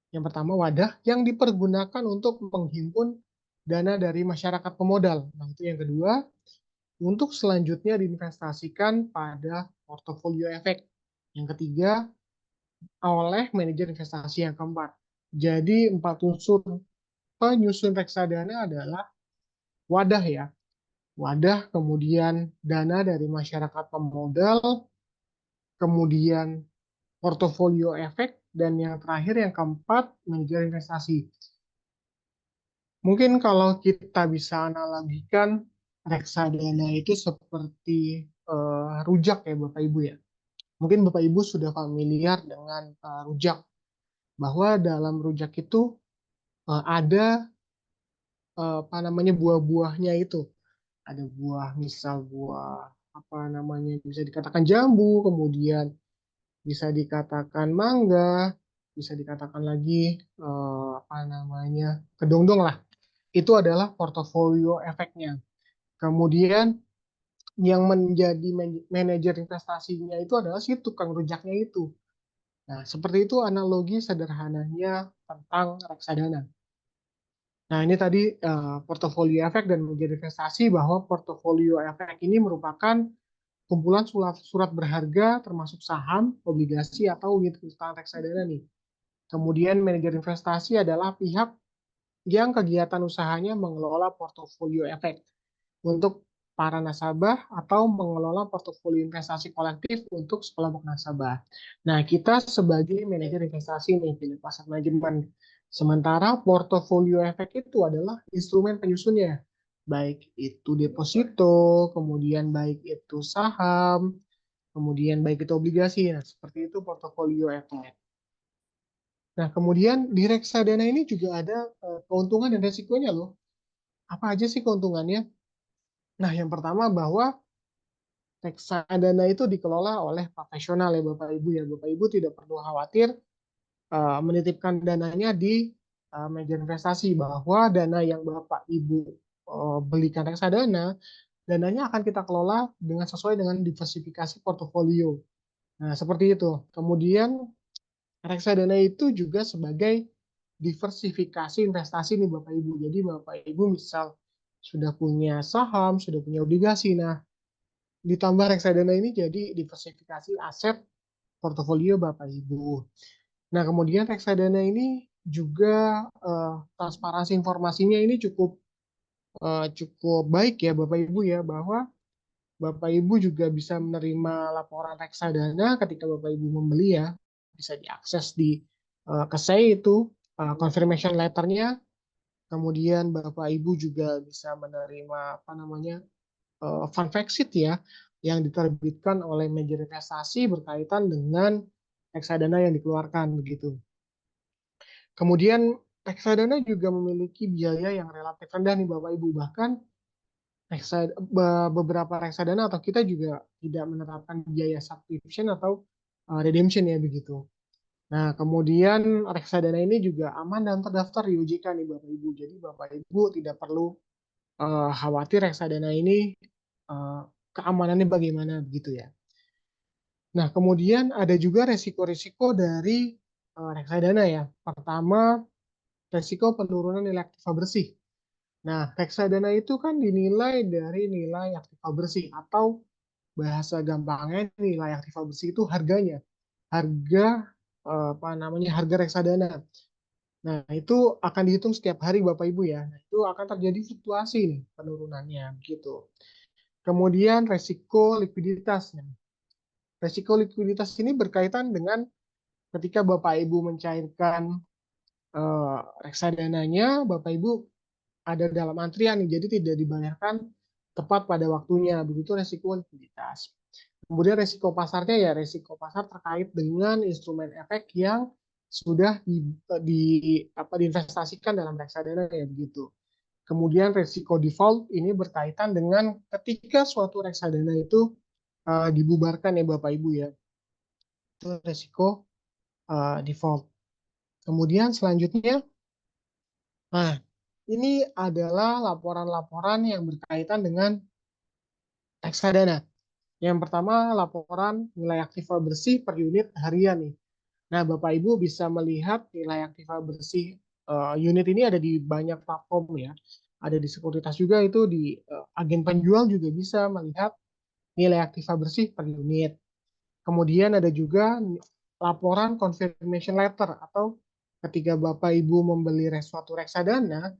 Yang pertama wadah yang dipergunakan untuk menghimpun dana dari masyarakat pemodal. Nah, itu yang kedua, untuk selanjutnya diinvestasikan pada portofolio efek. Yang ketiga, oleh manajer investasi yang keempat. Jadi empat unsur penyusun reksadana adalah wadah ya. Wadah, kemudian dana dari masyarakat pemodal, kemudian portofolio efek, dan yang terakhir yang keempat manajer investasi. Mungkin kalau kita bisa analogikan reksadana itu seperti rujak ya Bapak Ibu ya. Mungkin Bapak Ibu sudah familiar dengan rujak, bahwa dalam rujak itu ada apa namanya buah-buahnya itu. Ada buah, misal buah apa namanya bisa dikatakan jambu, kemudian bisa dikatakan mangga, bisa dikatakan lagi apa namanya kedongdong lah. itu adalah portofolio efeknya. Kemudian yang menjadi manajer investasinya itu adalah si tukang rujaknya itu. Nah, seperti itu analogi sederhananya tentang reksadana. Nah, ini tadi portofolio efek dan manajer investasi, bahwa portofolio efek ini merupakan kumpulan surat berharga termasuk saham, obligasi, atau unit perusahaan reksadana nih. Kemudian manajer investasi adalah pihak yang kegiatan usahanya mengelola portofolio efek untuk para nasabah atau mengelola portofolio investasi kolektif untuk sekelompok nasabah. Nah, kita sebagai manajer investasi nih, Philip Asset Management. Sementara portofolio efek itu adalah instrumen penyusunnya, baik itu deposito, kemudian baik itu saham, kemudian baik itu obligasi. Nah, seperti itu portofolio efek. Nah, kemudian di reksadana ini juga ada keuntungan dan resikonya loh. Apa aja sih keuntungannya? Nah, yang pertama bahwa reksadana itu dikelola oleh profesional ya Bapak Ibu ya. Bapak Ibu tidak perlu khawatir menitipkan dananya di manajer investasi, bahwa dana yang Bapak Ibu belikan reksadana, dananya akan kita kelola dengan sesuai dengan diversifikasi portofolio. Nah, seperti itu. Kemudian reksadana itu juga sebagai diversifikasi investasi nih Bapak Ibu. Jadi Bapak Ibu misal sudah punya saham, sudah punya obligasi. Nah, ditambah reksadana ini jadi diversifikasi aset portofolio Bapak Ibu. Nah, kemudian reksadana ini juga transparansi informasinya ini cukup baik ya Bapak Ibu ya, bahwa Bapak Ibu juga bisa menerima laporan reksadana ketika Bapak Ibu membeli ya, bisa diakses di KSEI itu confirmation letternya. Kemudian Bapak Ibu juga bisa menerima apa namanya fund fact sheet ya, yang diterbitkan oleh manajer investasi berkaitan dengan reksadana yang dikeluarkan begitu. Kemudian reksadana juga memiliki biaya yang relatif rendah nih Bapak Ibu, bahkan beberapa reksadana atau kita juga tidak menerapkan biaya subscription atau redemption ya begitu. Nah, kemudian reksadana ini juga aman dan terdaftar di OJK nih Bapak Ibu. Jadi Bapak Ibu tidak perlu khawatir reksadana ini uh, keamanannya bagaimana begitu ya. Nah, kemudian ada juga resiko-resiko dari reksadana ya. Pertama, resiko penurunan nilai aktiva bersih. Nah, reksadana itu kan dinilai dari nilai aktiva bersih, atau bahasa gampangnya nilai aktiva bersih itu harganya. Harga apa namanya? Harga reksadana. Nah, itu akan dihitung setiap hari Bapak Ibu ya. Nah, itu akan terjadi fluktuasi nih penurunannya gitu. Kemudian resiko likuiditas. Nah, resiko likuiditas ini berkaitan dengan ketika Bapak Ibu mencairkan reksadananya, Bapak Ibu ada dalam antrian nih, jadi tidak dibayarkan tepat pada waktunya. Begitu resiko likuiditas. Kemudian resiko pasarnya ya, resiko pasar terkait dengan instrumen efek yang sudah diinvestasikan dalam reksadana ya begitu. Kemudian resiko default ini berkaitan dengan ketika suatu reksadana itu dibubarkan ya Bapak Ibu ya. Itu resiko default. Kemudian selanjutnya, nah ini adalah laporan-laporan yang berkaitan dengan reksadana. Yang pertama, laporan nilai aktiva bersih per unit harian nih. Nah, Bapak Ibu bisa melihat nilai aktiva bersih unit ini ada di banyak platform ya. Ada di sekuritas juga, itu di agen penjual juga bisa melihat nilai aktiva bersih per unit. Kemudian ada juga laporan confirmation letter, atau ketika Bapak Ibu membeli suatu reksadana,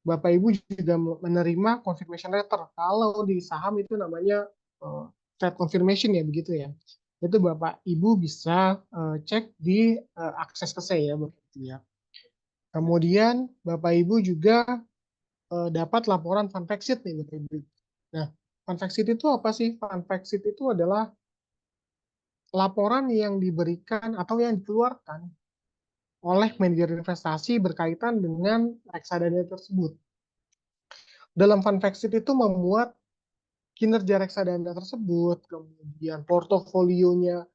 Bapak Ibu juga menerima confirmation letter. Kalau di saham itu namanya trade confirmation ya begitu ya. Itu Bapak Ibu bisa cek di akses ke saya begitu ya. Kemudian Bapak Ibu juga dapat laporan fund fact sheet nih Bapak Ibu. Nah, fund fact sheet itu apa sih? Fund fact sheet itu adalah laporan yang diberikan atau yang dikeluarkan oleh manajer investasi berkaitan dengan reksadana tersebut. Dalam fund fact sheet itu memuat kinerja reksadana tersebut, kemudian portofolionya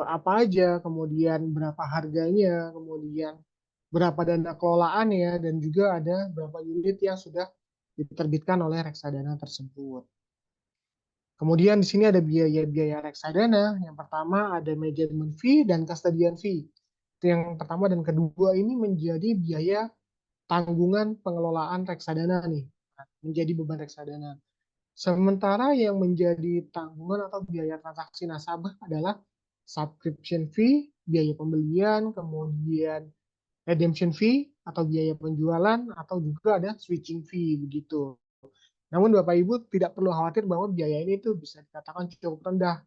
apa aja, kemudian berapa harganya, kemudian berapa dana kelolaan ya, dan juga ada berapa unit yang sudah diterbitkan oleh reksadana tersebut. Kemudian di sini ada biaya-biaya reksadana. Yang pertama ada management fee dan custodian fee. Itu yang pertama, dan kedua ini menjadi biaya tanggungan pengelolaan reksadana nih, menjadi beban reksadana. Sementara yang menjadi tanggungan atau biaya transaksi nasabah adalah subscription fee, biaya pembelian, kemudian redemption fee atau biaya penjualan, atau juga ada switching fee begitu. Namun Bapak Ibu tidak perlu khawatir bahwa biaya ini tuh bisa dikatakan cukup rendah.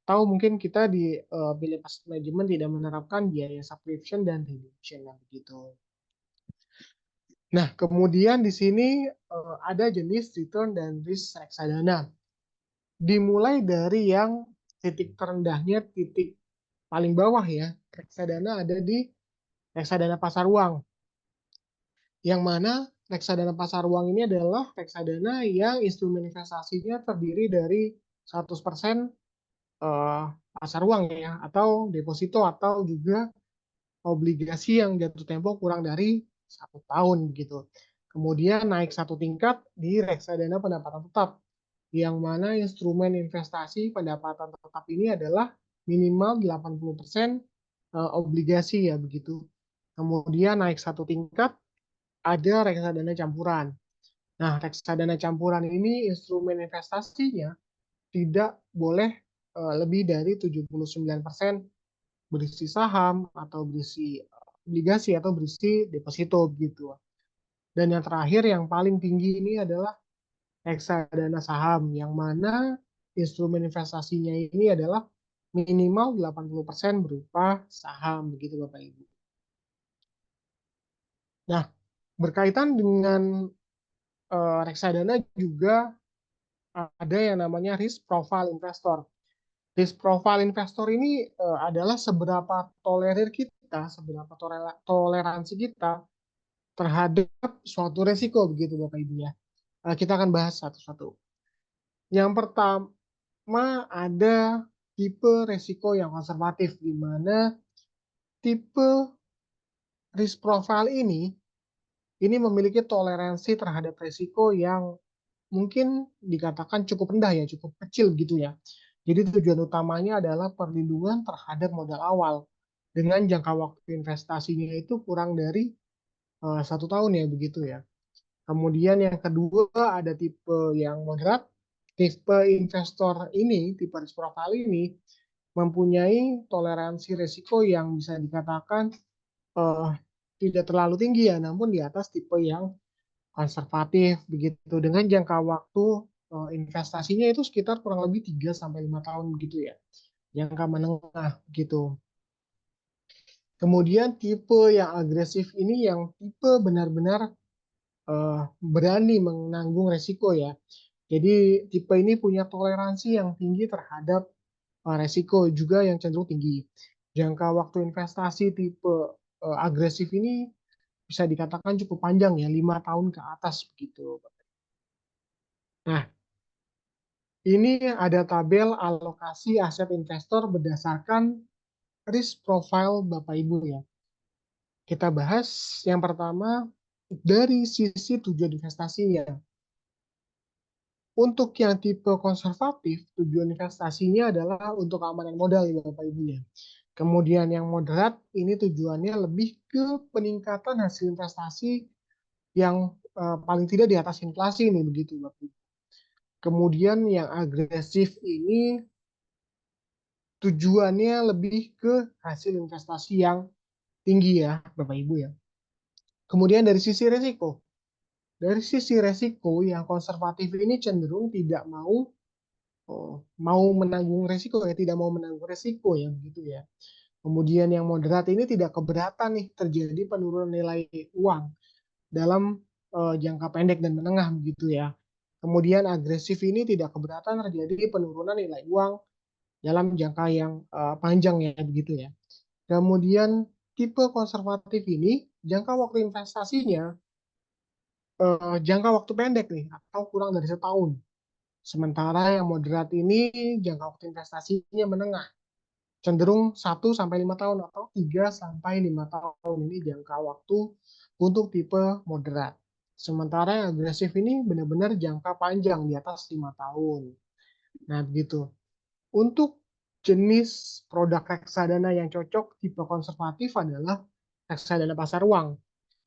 Atau mungkin kita di Bilik Asset Management tidak menerapkan biaya subscription dan redemption yang begitu. Nah, kemudian di sini ada jenis return dan risk reksadana. Dimulai dari yang titik terendahnya, titik paling bawah ya. Reksadana ada di reksadana pasar uang. Yang mana reksadana pasar uang ini adalah reksadana yang instrumen investasinya terdiri dari 100% pasar uang ya, atau deposito, atau juga obligasi yang jatuh tempo kurang dari 1 tahun gitu. Kemudian naik satu tingkat di reksadana pendapatan tetap, yang mana instrumen investasi pendapatan tetap ini adalah minimal 80% obligasi ya begitu. Kemudian naik satu tingkat ada reksadana campuran. Nah, reksadana campuran ini instrumen investasinya tidak boleh lebih dari 79% berisi saham atau berisi obligasi atau berisi deposito gitu. Dan yang terakhir yang paling tinggi ini adalah reksadana saham, yang mana instrumen investasinya ini adalah minimal 80% berupa saham begitu Bapak Ibu. Nah, berkaitan dengan reksadana juga ada yang namanya risk profile investor. Risk profile investor ini adalah seberapa tolerir kita, seberapa toleransi kita terhadap suatu resiko begitu Bapak Ibu ya. Kita akan bahas satu-satu. Yang pertama ada tipe resiko yang konservatif, di mana tipe risk profile ini memiliki toleransi terhadap resiko yang mungkin dikatakan cukup rendah ya, cukup kecil gitu ya. Jadi tujuan utamanya adalah perlindungan terhadap modal awal dengan jangka waktu investasinya itu kurang dari 1 tahun ya begitu ya. Kemudian yang kedua ada tipe yang moderat. Tipe investor ini, tipe risk profile ini mempunyai toleransi risiko yang bisa dikatakan eh, tidak terlalu tinggi ya, namun di atas tipe yang konservatif begitu, dengan jangka waktu investasinya itu sekitar kurang lebih 3 sampai 5 tahun begitu ya. Jangka menengah gitu. Kemudian tipe yang agresif ini yang tipe benar-benar berani menanggung resiko ya. Jadi tipe ini punya toleransi yang tinggi terhadap resiko juga yang cenderung tinggi. Jangka waktu investasi tipe agresif ini bisa dikatakan cukup panjang ya, 5 tahun ke atas begitu. Nah, ini ada tabel alokasi aset investor berdasarkan risk profile Bapak Ibu ya. Kita bahas yang pertama dari sisi tujuan investasinya. Untuk yang tipe konservatif, tujuan investasinya adalah untuk keamanan modal ya Bapak Ibu ya. Kemudian yang moderat ini tujuannya lebih ke peningkatan hasil investasi yang paling tidak di atas inflasi nih begitu Bapak Ibu. Kemudian yang agresif ini tujuannya lebih ke hasil investasi yang tinggi ya Bapak Ibu ya. Kemudian dari sisi resiko. Dari sisi resiko yang konservatif ini cenderung tidak mau menanggung resiko ya, tidak mau menanggung resiko ya begitu ya. Kemudian yang moderat ini tidak keberatan nih terjadi penurunan nilai uang dalam jangka pendek dan menengah begitu ya. Kemudian agresif ini tidak keberatan terjadi penurunan nilai uang dalam jangka yang panjang ya begitu ya. Kemudian tipe konservatif ini jangka waktu investasinya jangka waktu pendek nih atau kurang dari setahun. Sementara yang moderat ini jangka waktu investasinya menengah cenderung 1 sampai 5 tahun atau 3 sampai 5 tahun ini jangka waktu untuk tipe moderat. Sementara yang agresif ini benar-benar jangka panjang di atas 5 tahun. Nah, begitu. Untuk jenis produk reksadana yang cocok tipe konservatif adalah reksadana pasar uang.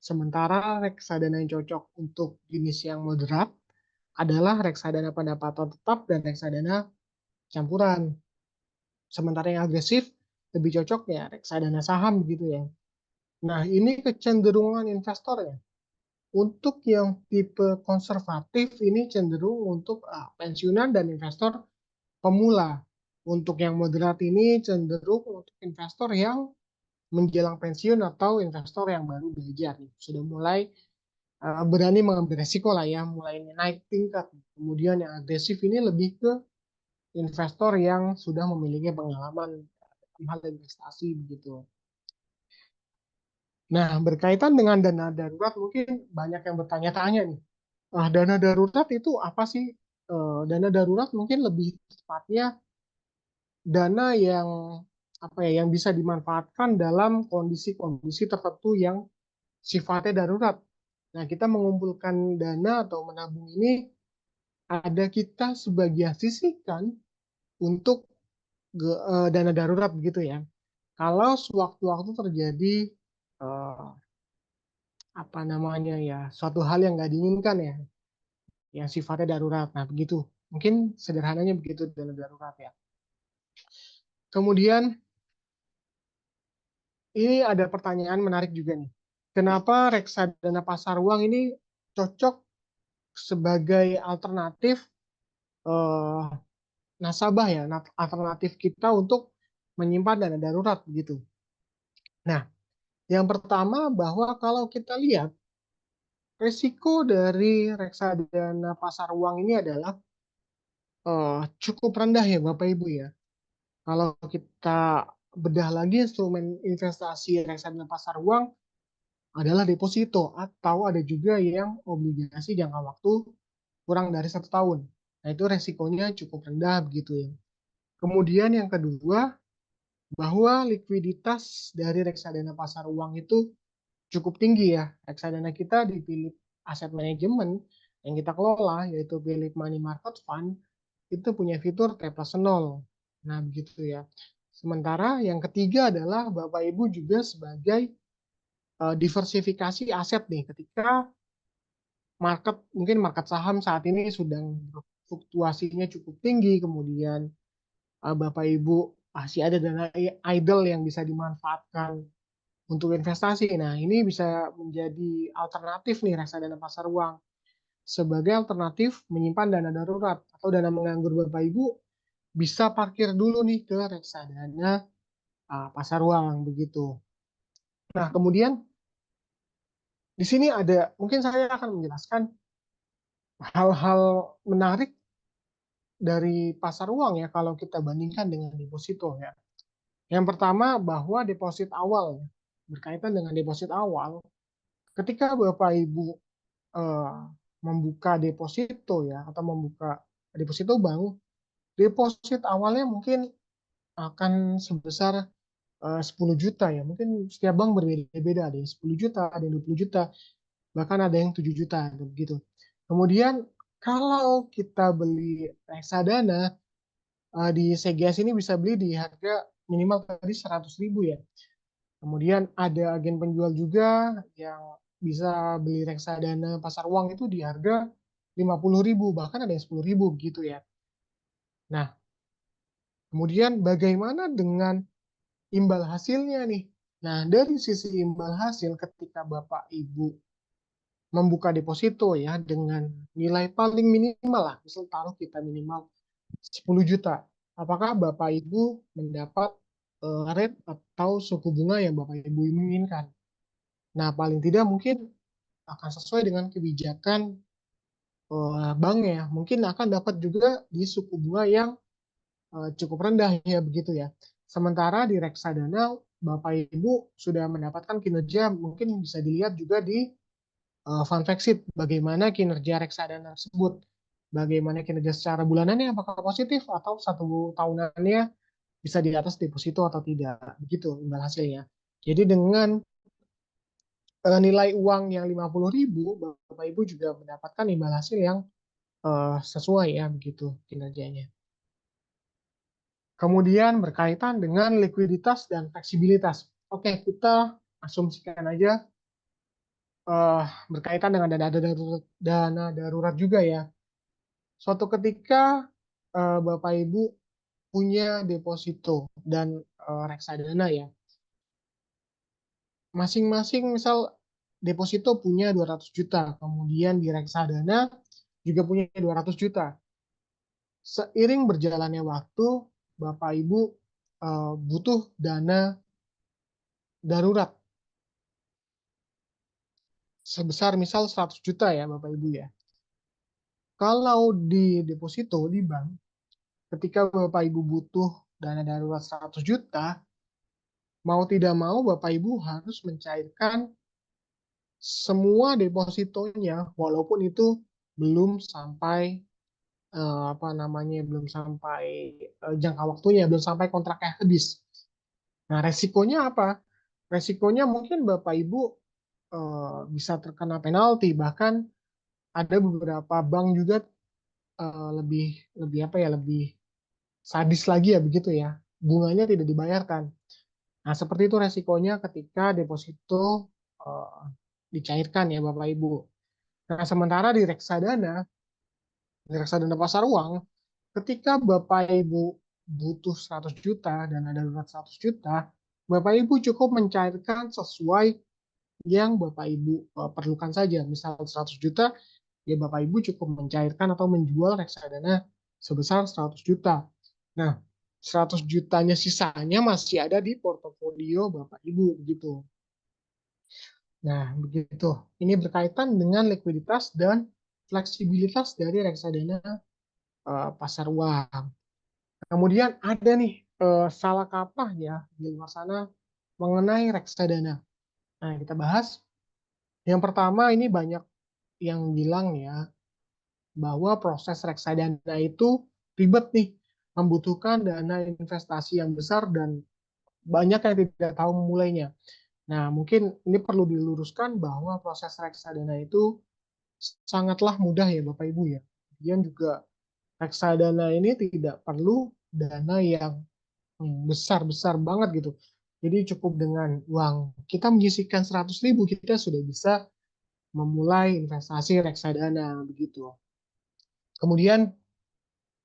Sementara reksadana yang cocok untuk jenis yang moderat adalah reksadana pendapatan tetap dan reksadana campuran. Sementara yang agresif lebih cocok ya reksadana saham gitu ya. Nah, ini kecenderungan investornya. Untuk yang tipe konservatif ini cenderung untuk pensiunan dan investor pemula. Untuk yang moderat ini cenderung untuk investor yang menjelang pensiun atau investor yang baru belajar nih. Sudah mulai berani mengambil resiko lah ya, mulai naik tingkat. Kemudian yang agresif ini lebih ke investor yang sudah memiliki pengalaman dalam hal investasi begitu. Nah, berkaitan dengan dana darurat mungkin banyak yang bertanya-tanya nih. Dana darurat itu apa sih? Dana darurat mungkin lebih tepatnya dana yang apa ya yang bisa dimanfaatkan dalam kondisi-kondisi tertentu yang sifatnya darurat. Nah, kita mengumpulkan dana atau menabung ini ada kita sebagian sisihkan untuk dana darurat begitu ya. Kalau sewaktu-waktu terjadi eh, apa namanya ya suatu hal yang nggak diinginkan ya, yang sifatnya darurat. Nah, begitu. Mungkin sederhananya begitu dana darurat ya. Kemudian ini ada pertanyaan menarik juga nih. Kenapa reksadana pasar uang ini cocok sebagai alternatif eh, nasabah ya, alternatif kita untuk menyimpan dana darurat begitu. Nah, yang pertama bahwa kalau kita lihat risiko dari reksadana pasar uang ini adalah cukup rendah ya Bapak Ibu ya. Kalau kita bedah lagi instrumen investasi reksadana pasar uang adalah deposito atau ada juga yang obligasi jangka waktu kurang dari 1 tahun. Nah, itu resikonya cukup rendah begitu ya. Kemudian yang kedua, bahwa likuiditas dari reksadana pasar uang itu cukup tinggi ya. Reksadana kita dipilih aset manajemen yang kita kelola, yaitu Philip Money Market Fund, itu punya fitur T plus 0. Nah, begitu ya. Sementara yang ketiga adalah Bapak Ibu juga sebagai diversifikasi aset nih. Ketika mungkin market saham saat ini sedang fluktuasinya cukup tinggi, kemudian Bapak Ibu masih ada dana idle yang bisa dimanfaatkan untuk investasi. Nah, ini bisa menjadi alternatif nih reksadana pasar uang sebagai alternatif menyimpan dana darurat atau dana menganggur Bapak Ibu bisa parkir dulu nih ke reksadana pasar uang begitu. Nah, kemudian di sini ada mungkin saya akan menjelaskan hal-hal menarik dari pasar uang ya kalau kita bandingkan dengan deposito ya. Yang pertama bahwa deposit awal berkaitan dengan deposit awal ketika Bapak Ibu eh, membuka deposito ya atau membuka deposito bank, deposit awalnya mungkin akan sebesar 10 juta ya. Mungkin setiap bank berbeda-beda, ada yang 10 juta, ada yang 20 juta, bahkan ada yang 7 juta begitu. Kemudian kalau kita beli reksadana di CGS ini bisa beli di harga minimal tadi 100.000 ya. Kemudian ada agen penjual juga yang bisa beli reksadana pasar uang itu di harga 50.000, bahkan ada yang 10.000 gitu ya. Nah, kemudian bagaimana dengan imbal hasilnya nih? Nah, dari sisi imbal hasil ketika Bapak Ibu membuka deposito ya dengan nilai paling minimal lah, misal taruh kita minimal 10 juta. Apakah Bapak Ibu mendapat rate atau suku bunga yang Bapak Ibu inginkan? Nah, paling tidak mungkin akan sesuai dengan kebijakan bank ya. Mungkin akan dapat juga di suku bunga yang cukup rendah ya begitu ya. Sementara di reksadana Bapak Ibu sudah mendapatkan kinerja mungkin bisa dilihat juga di fund fact sheet bagaimana kinerja reksadana tersebut. Bagaimana kinerja secara bulanannya apakah positif atau 1 tahunannya bisa di atas deposito atau tidak. Begitu imbal hasilnya. Jadi dengan nilai uang yang 50.000, Bapak Ibu juga mendapatkan imbal hasil yang sesuai ya begitu kinerjanya. Kemudian berkaitan dengan likuiditas dan fleksibilitas. Oke, kita asumsikan aja berkaitan dengan dana darurat juga ya. Suatu ketika Bapak Ibu punya deposito dan reksadana ya. Masing-masing misal deposito punya 200 juta, kemudian di reksadana juga punya 200 juta. Seiring berjalannya waktu, Bapak Ibu butuh dana darurat sebesar misal 100 juta ya Bapak Ibu ya. Kalau di deposito di bank, ketika Bapak Ibu butuh dana darurat 100 juta, mau tidak mau Bapak Ibu harus mencairkan semua depositonya walaupun itu belum sampai apa namanya belum sampai jangka waktunya, belum sampai kontraknya habis. Nah, resikonya apa? Resikonya mungkin Bapak Ibu bisa terkena penalti, bahkan ada beberapa bank juga lebih lebih apa ya, lebih sadis lagi ya begitu ya. Bunganya tidak dibayarkan. Nah, seperti itu resikonya ketika deposito eh, dicairkan ya Bapak Ibu. Nah, sementara di reksadana pasar uang, ketika Bapak Ibu butuh 100 juta dan ada darurat 100 juta, Bapak Ibu cukup mencairkan sesuai yang Bapak Ibu perlukan saja. Misal 100 juta, ya Bapak Ibu cukup mencairkan atau menjual reksadana sebesar 100 juta. Nah, 100 jutanya sisanya masih ada di portofolio Bapak Ibu begitu. Nah, begitu. Ini berkaitan dengan likuiditas dan fleksibilitas dari reksadana pasar uang. Kemudian ada nih salah kaprah ya di luar sana mengenai reksadana. Nah, kita bahas. Yang pertama ini banyak yang bilang ya bahwa proses reksadana itu ribet nih, membutuhkan dana investasi yang besar dan banyak yang tidak tahu memulainya. Nah, mungkin ini perlu diluruskan bahwa proses reksadana itu sangatlah mudah ya Bapak Ibu ya. Kemudian juga reksadana ini tidak perlu dana yang besar-besar banget gitu. Jadi cukup dengan uang kita menyisihkan 100.000 kita sudah bisa memulai investasi reksadana begitu. Kemudian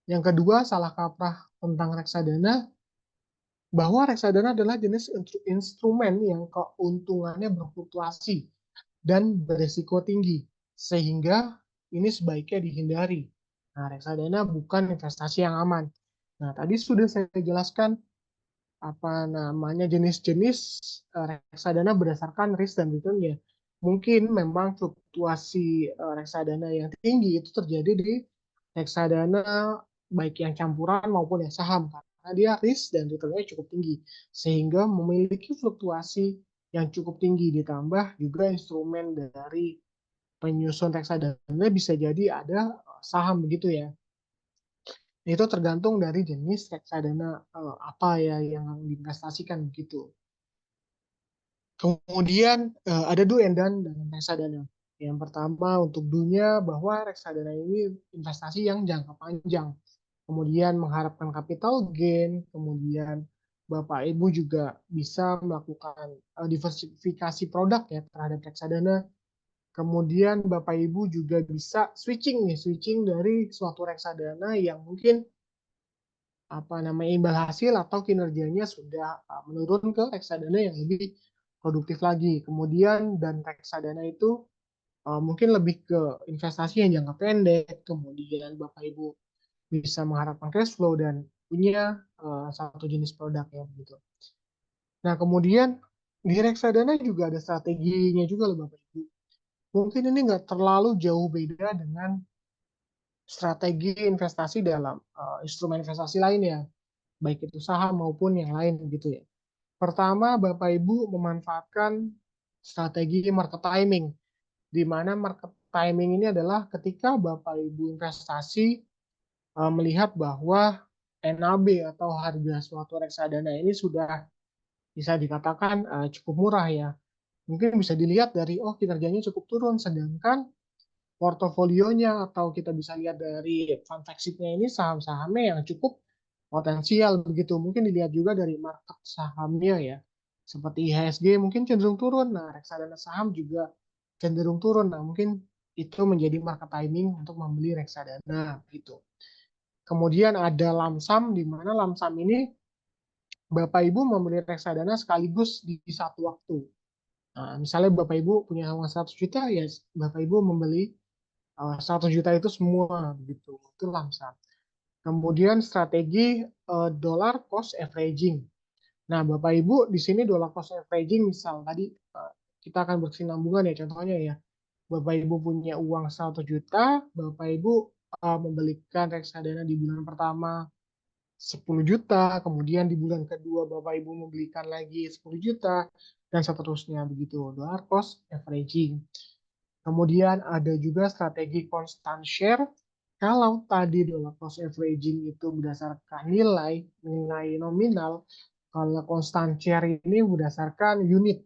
yang kedua salah kaprah tentang reksadana bahwa reksadana adalah jenis instrumen yang keuntungannya berfluktuasi dan beresiko tinggi sehingga ini sebaiknya dihindari. Nah, reksadana bukan investasi yang aman. Nah, tadi sudah saya jelaskan apa namanya jenis-jenis reksadana berdasarkan risk dan returnnya. Mungkin memang fluktuasi reksadana yang tinggi itu terjadi di reksadana baik yang campuran maupun yang saham karena dia risk dan returnnya cukup tinggi sehingga memiliki fluktuasi yang cukup tinggi ditambah juga instrumen dari penyusun reksadana bisa jadi ada saham begitu ya. Itu tergantung dari jenis reksadana apa ya yang diinvestasikan begitu. Kemudian ada do and done dengan reksadana. Yang pertama untuk dunia bahwa reksadana ini investasi yang jangka panjang. Kemudian mengharapkan capital gain, kemudian Bapak Ibu juga bisa melakukan diversifikasi produk ya terhadap reksadana. Kemudian Bapak Ibu juga bisa switching dari suatu reksadana yang mungkin apa namanya imbal hasil atau kinerjanya sudah menurun ke reksadana yang lebih produktif lagi. Kemudian dan reksadana itu mungkin lebih ke investasi yang jangka pendek. Kemudian Bapak Ibu bisa mengharapkan cash flow dan punya satu jenis produk ya begitu. Nah kemudian di reksadana juga ada strateginya juga loh Bapak Ibu. Mungkin ini nggak terlalu jauh beda dengan strategi investasi dalam instrumen investasi lainnya, baik itu saham maupun yang lain gitu ya. Pertama, Bapak Ibu memanfaatkan strategi market timing, di mana market timing ini adalah ketika Bapak Ibu investasi melihat bahwa NAB atau harga suatu reksadana ini sudah bisa dikatakan cukup murah ya. Mungkin bisa dilihat dari oh kinerjanya cukup turun, sedangkan portofolionya atau kita bisa lihat dari fund fact sheet-nya ini saham-sahamnya yang cukup potensial begitu. Mungkin dilihat juga dari market sahamnya ya. Seperti IHSG mungkin cenderung turun. Nah, reksadana saham juga cenderung turun. Nah, mungkin itu menjadi market timing untuk membeli reksadana gitu. Kemudian ada lamsam di mana lamsam ini Bapak Ibu membeli reksadana sekaligus di satu waktu. Nah, misalnya Bapak Ibu punya uang 100 juta, ya Bapak Ibu membeli 100 juta itu semua begitu. Itu lamsam. Kemudian strategi dollar cost averaging. Nah, Bapak Ibu di sini dollar cost averaging misal tadi kita akan berkesinambungan ya contohnya ya. Bapak Ibu punya uang 100 juta, Bapak Ibu membelikan reksadana di bulan pertama 10 juta, kemudian di bulan kedua Bapak Ibu membelikan lagi 10 juta, dan seterusnya begitu. Dollar cost averaging. Kemudian ada juga strategi constant share. Kalau tadi dollar cost averaging itu berdasarkan nilai nominal, kalau constant share ini berdasarkan unit.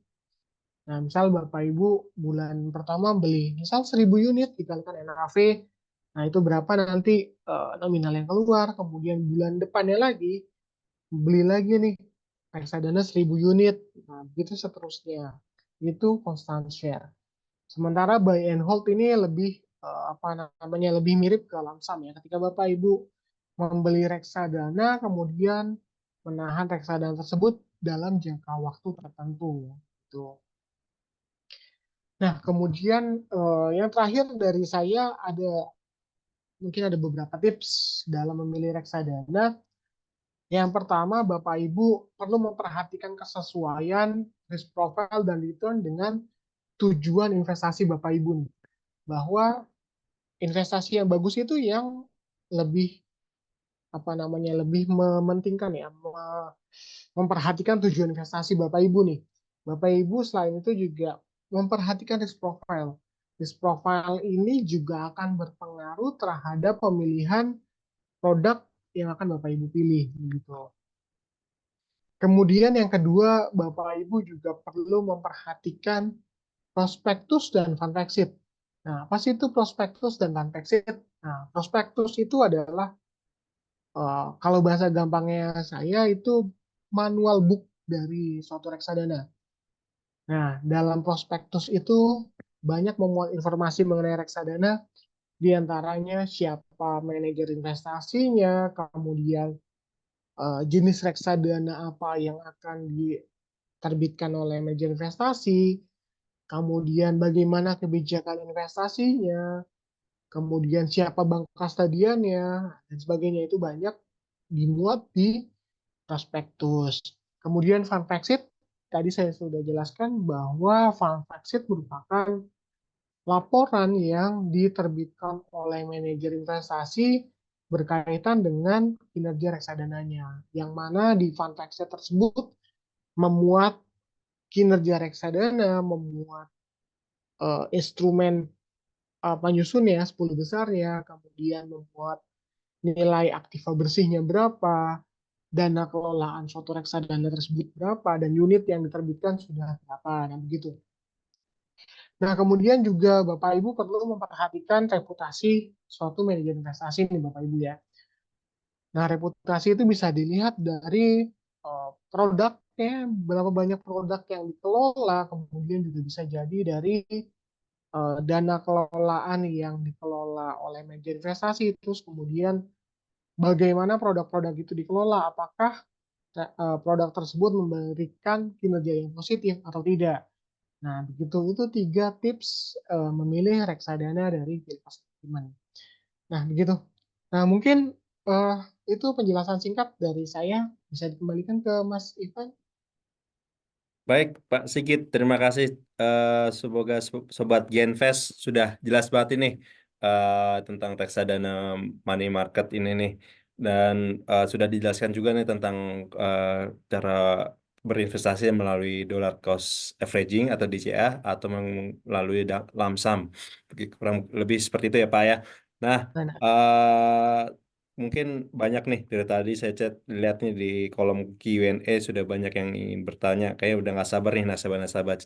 Nah, misal Bapak Ibu bulan pertama beli, misal 1000 unit dikalikan NAV, nah itu berapa nanti nominal yang keluar, kemudian bulan depannya lagi, beli lagi nih reksadana 1000 unit, nah begitu seterusnya. Itu constant share. Sementara buy and hold ini lebih apa namanya lebih mirip ke lamsam ya. Ketika Bapak Ibu membeli reksadana kemudian menahan reksadana tersebut dalam jangka waktu tertentu. Gitu. Nah, kemudian yang terakhir dari saya ada mungkin ada beberapa tips dalam memilih reksadana. Yang pertama, Bapak Ibu perlu memperhatikan kesesuaian risk profile dan return dengan tujuan investasi Bapak Ibu nih. Bahwa investasi yang bagus itu yang lebih apa namanya lebih mementingkan ya memperhatikan tujuan investasi Bapak Ibu nih. Bapak Ibu selain itu juga memperhatikan risk profile. Risk profile ini juga akan berpengaruh terhadap pemilihan produk yang akan Bapak Ibu pilih gitu. Kemudian yang kedua, Bapak Ibu juga perlu memperhatikan prospektus dan fund fact sheet. Nah, apa sih itu prospektus dan fund fact sheet? Nah, prospektus itu adalah kalau bahasa gampangnya saya itu manual book dari suatu reksadana. Nah, dalam prospektus itu banyak memuat informasi mengenai reksadana, di antaranya siapa manajer investasinya, kemudian jenis reksadana apa yang akan diterbitkan oleh manajer investasi, kemudian bagaimana kebijakan investasinya, kemudian siapa bank kastadiannya, dan sebagainya itu banyak dimuat di prospektus. Kemudian fund fact sheet, tadi saya sudah jelaskan bahwa fund fact sheet merupakan laporan yang diterbitkan oleh manajer investasi berkaitan dengan kinerja reksadananya, yang mana di fund fact sheet tersebut memuat kinerja reksadana, memuat instrumen penyusun ya 10 besarnya, kemudian memuat nilai aktiva bersihnya berapa, dana kelolaan suatu reksadana tersebut berapa, dan unit yang diterbitkan sudah berapa, nah begitu. Nah, kemudian juga Bapak Ibu perlu memperhatikan reputasi suatu manajer investasi nih Bapak Ibu ya. Nah, reputasi itu bisa dilihat dari produknya, berapa banyak produk yang dikelola, kemudian juga bisa jadi dari dana kelolaan yang dikelola oleh manajer investasi, terus kemudian bagaimana produk-produk itu dikelola, apakah produk tersebut memberikan kinerja yang positif atau tidak. Nah, begitu itu 3 tips memilih reksadana dari Philips Investment. Nah, begitu. Nah, mungkin uh, itu penjelasan singkat dari saya. Bisa dikembalikan ke Mas Ivan. Baik, Pak Sigit, terima kasih. Semoga Sobat Genvest sudah jelas banget ini tentang reksadana money market ini nih. Dan sudah dijelaskan juga nih tentang eh, cara berinvestasi melalui dollar cost averaging atau DCA atau melalui lump sum. Kurang lebih seperti itu ya Pak ya. Nah, Nah, eh, mungkin banyak nih dari tadi saya chat lihat nih di kolom Q&A sudah banyak yang ingin bertanya. Kayak udah nggak sabar nih nasabah-nasabah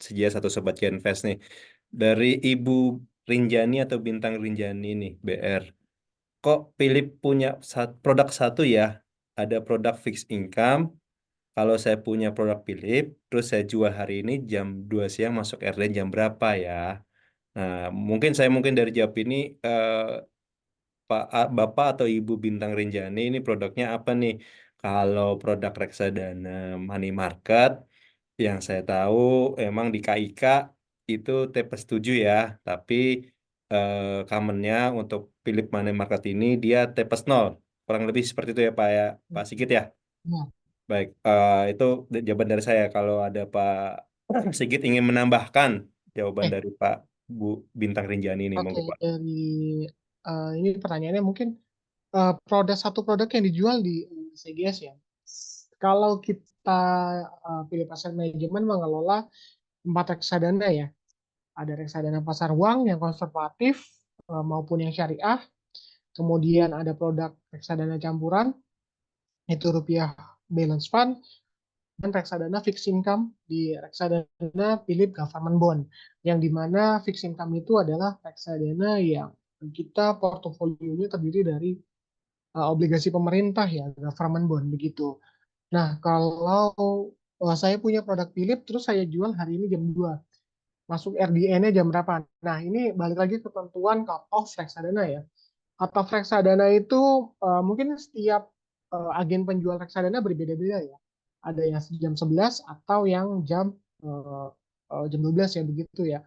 Sejias atau Sobat Genvest nih. Dari Ibu Rinjani atau Bintang Rinjani nih, BR. Kok Philip punya produk satu ya? Ada produk fixed income. Kalau saya punya produk Philip, terus saya jual hari ini jam 2 siang masuk RD jam berapa ya? Nah, mungkin dari jawab ini Bapak atau Ibu Bintang Rinjani ini produknya apa nih? Kalau produk reksadana money market yang saya tahu emang di KIK itu TP7 ya, tapi commonnya untuk Philip Money Market ini dia TP0. Kurang lebih seperti itu ya Pak ya, Pak Sigit ya. Nah, Baik, itu jawaban dari saya. Kalau ada Pak Sigit ingin menambahkan jawaban oke, dari Pak Bu Bintang Rinjani ini, oke, monggo Pak. dari ini pertanyaannya mungkin satu produk yang dijual di CGS ya. Kalau kita pilih pasar manajemen mengelola 4 reksadana ya. Ada reksadana pasar uang yang konservatif maupun yang syariah. Kemudian ada produk reksadana campuran, itu rupiah balance fund, dan reksadana fixed income di reksadana Philip Government Bond. Yang dimana fixed income itu adalah reksadana yang kita portofolionya terdiri dari obligasi pemerintah ya, government bond begitu. Nah, kalau saya punya produk Philip, terus saya jual hari ini jam 2, masuk RDN-nya jam berapa? Nah, ini balik lagi ke ketentuan cut off reksadana ya. Cut off reksadana itu mungkin setiap agen penjual reksadana berbeda-beda ya. Ada yang jam 11 atau yang jam 12 ya begitu ya.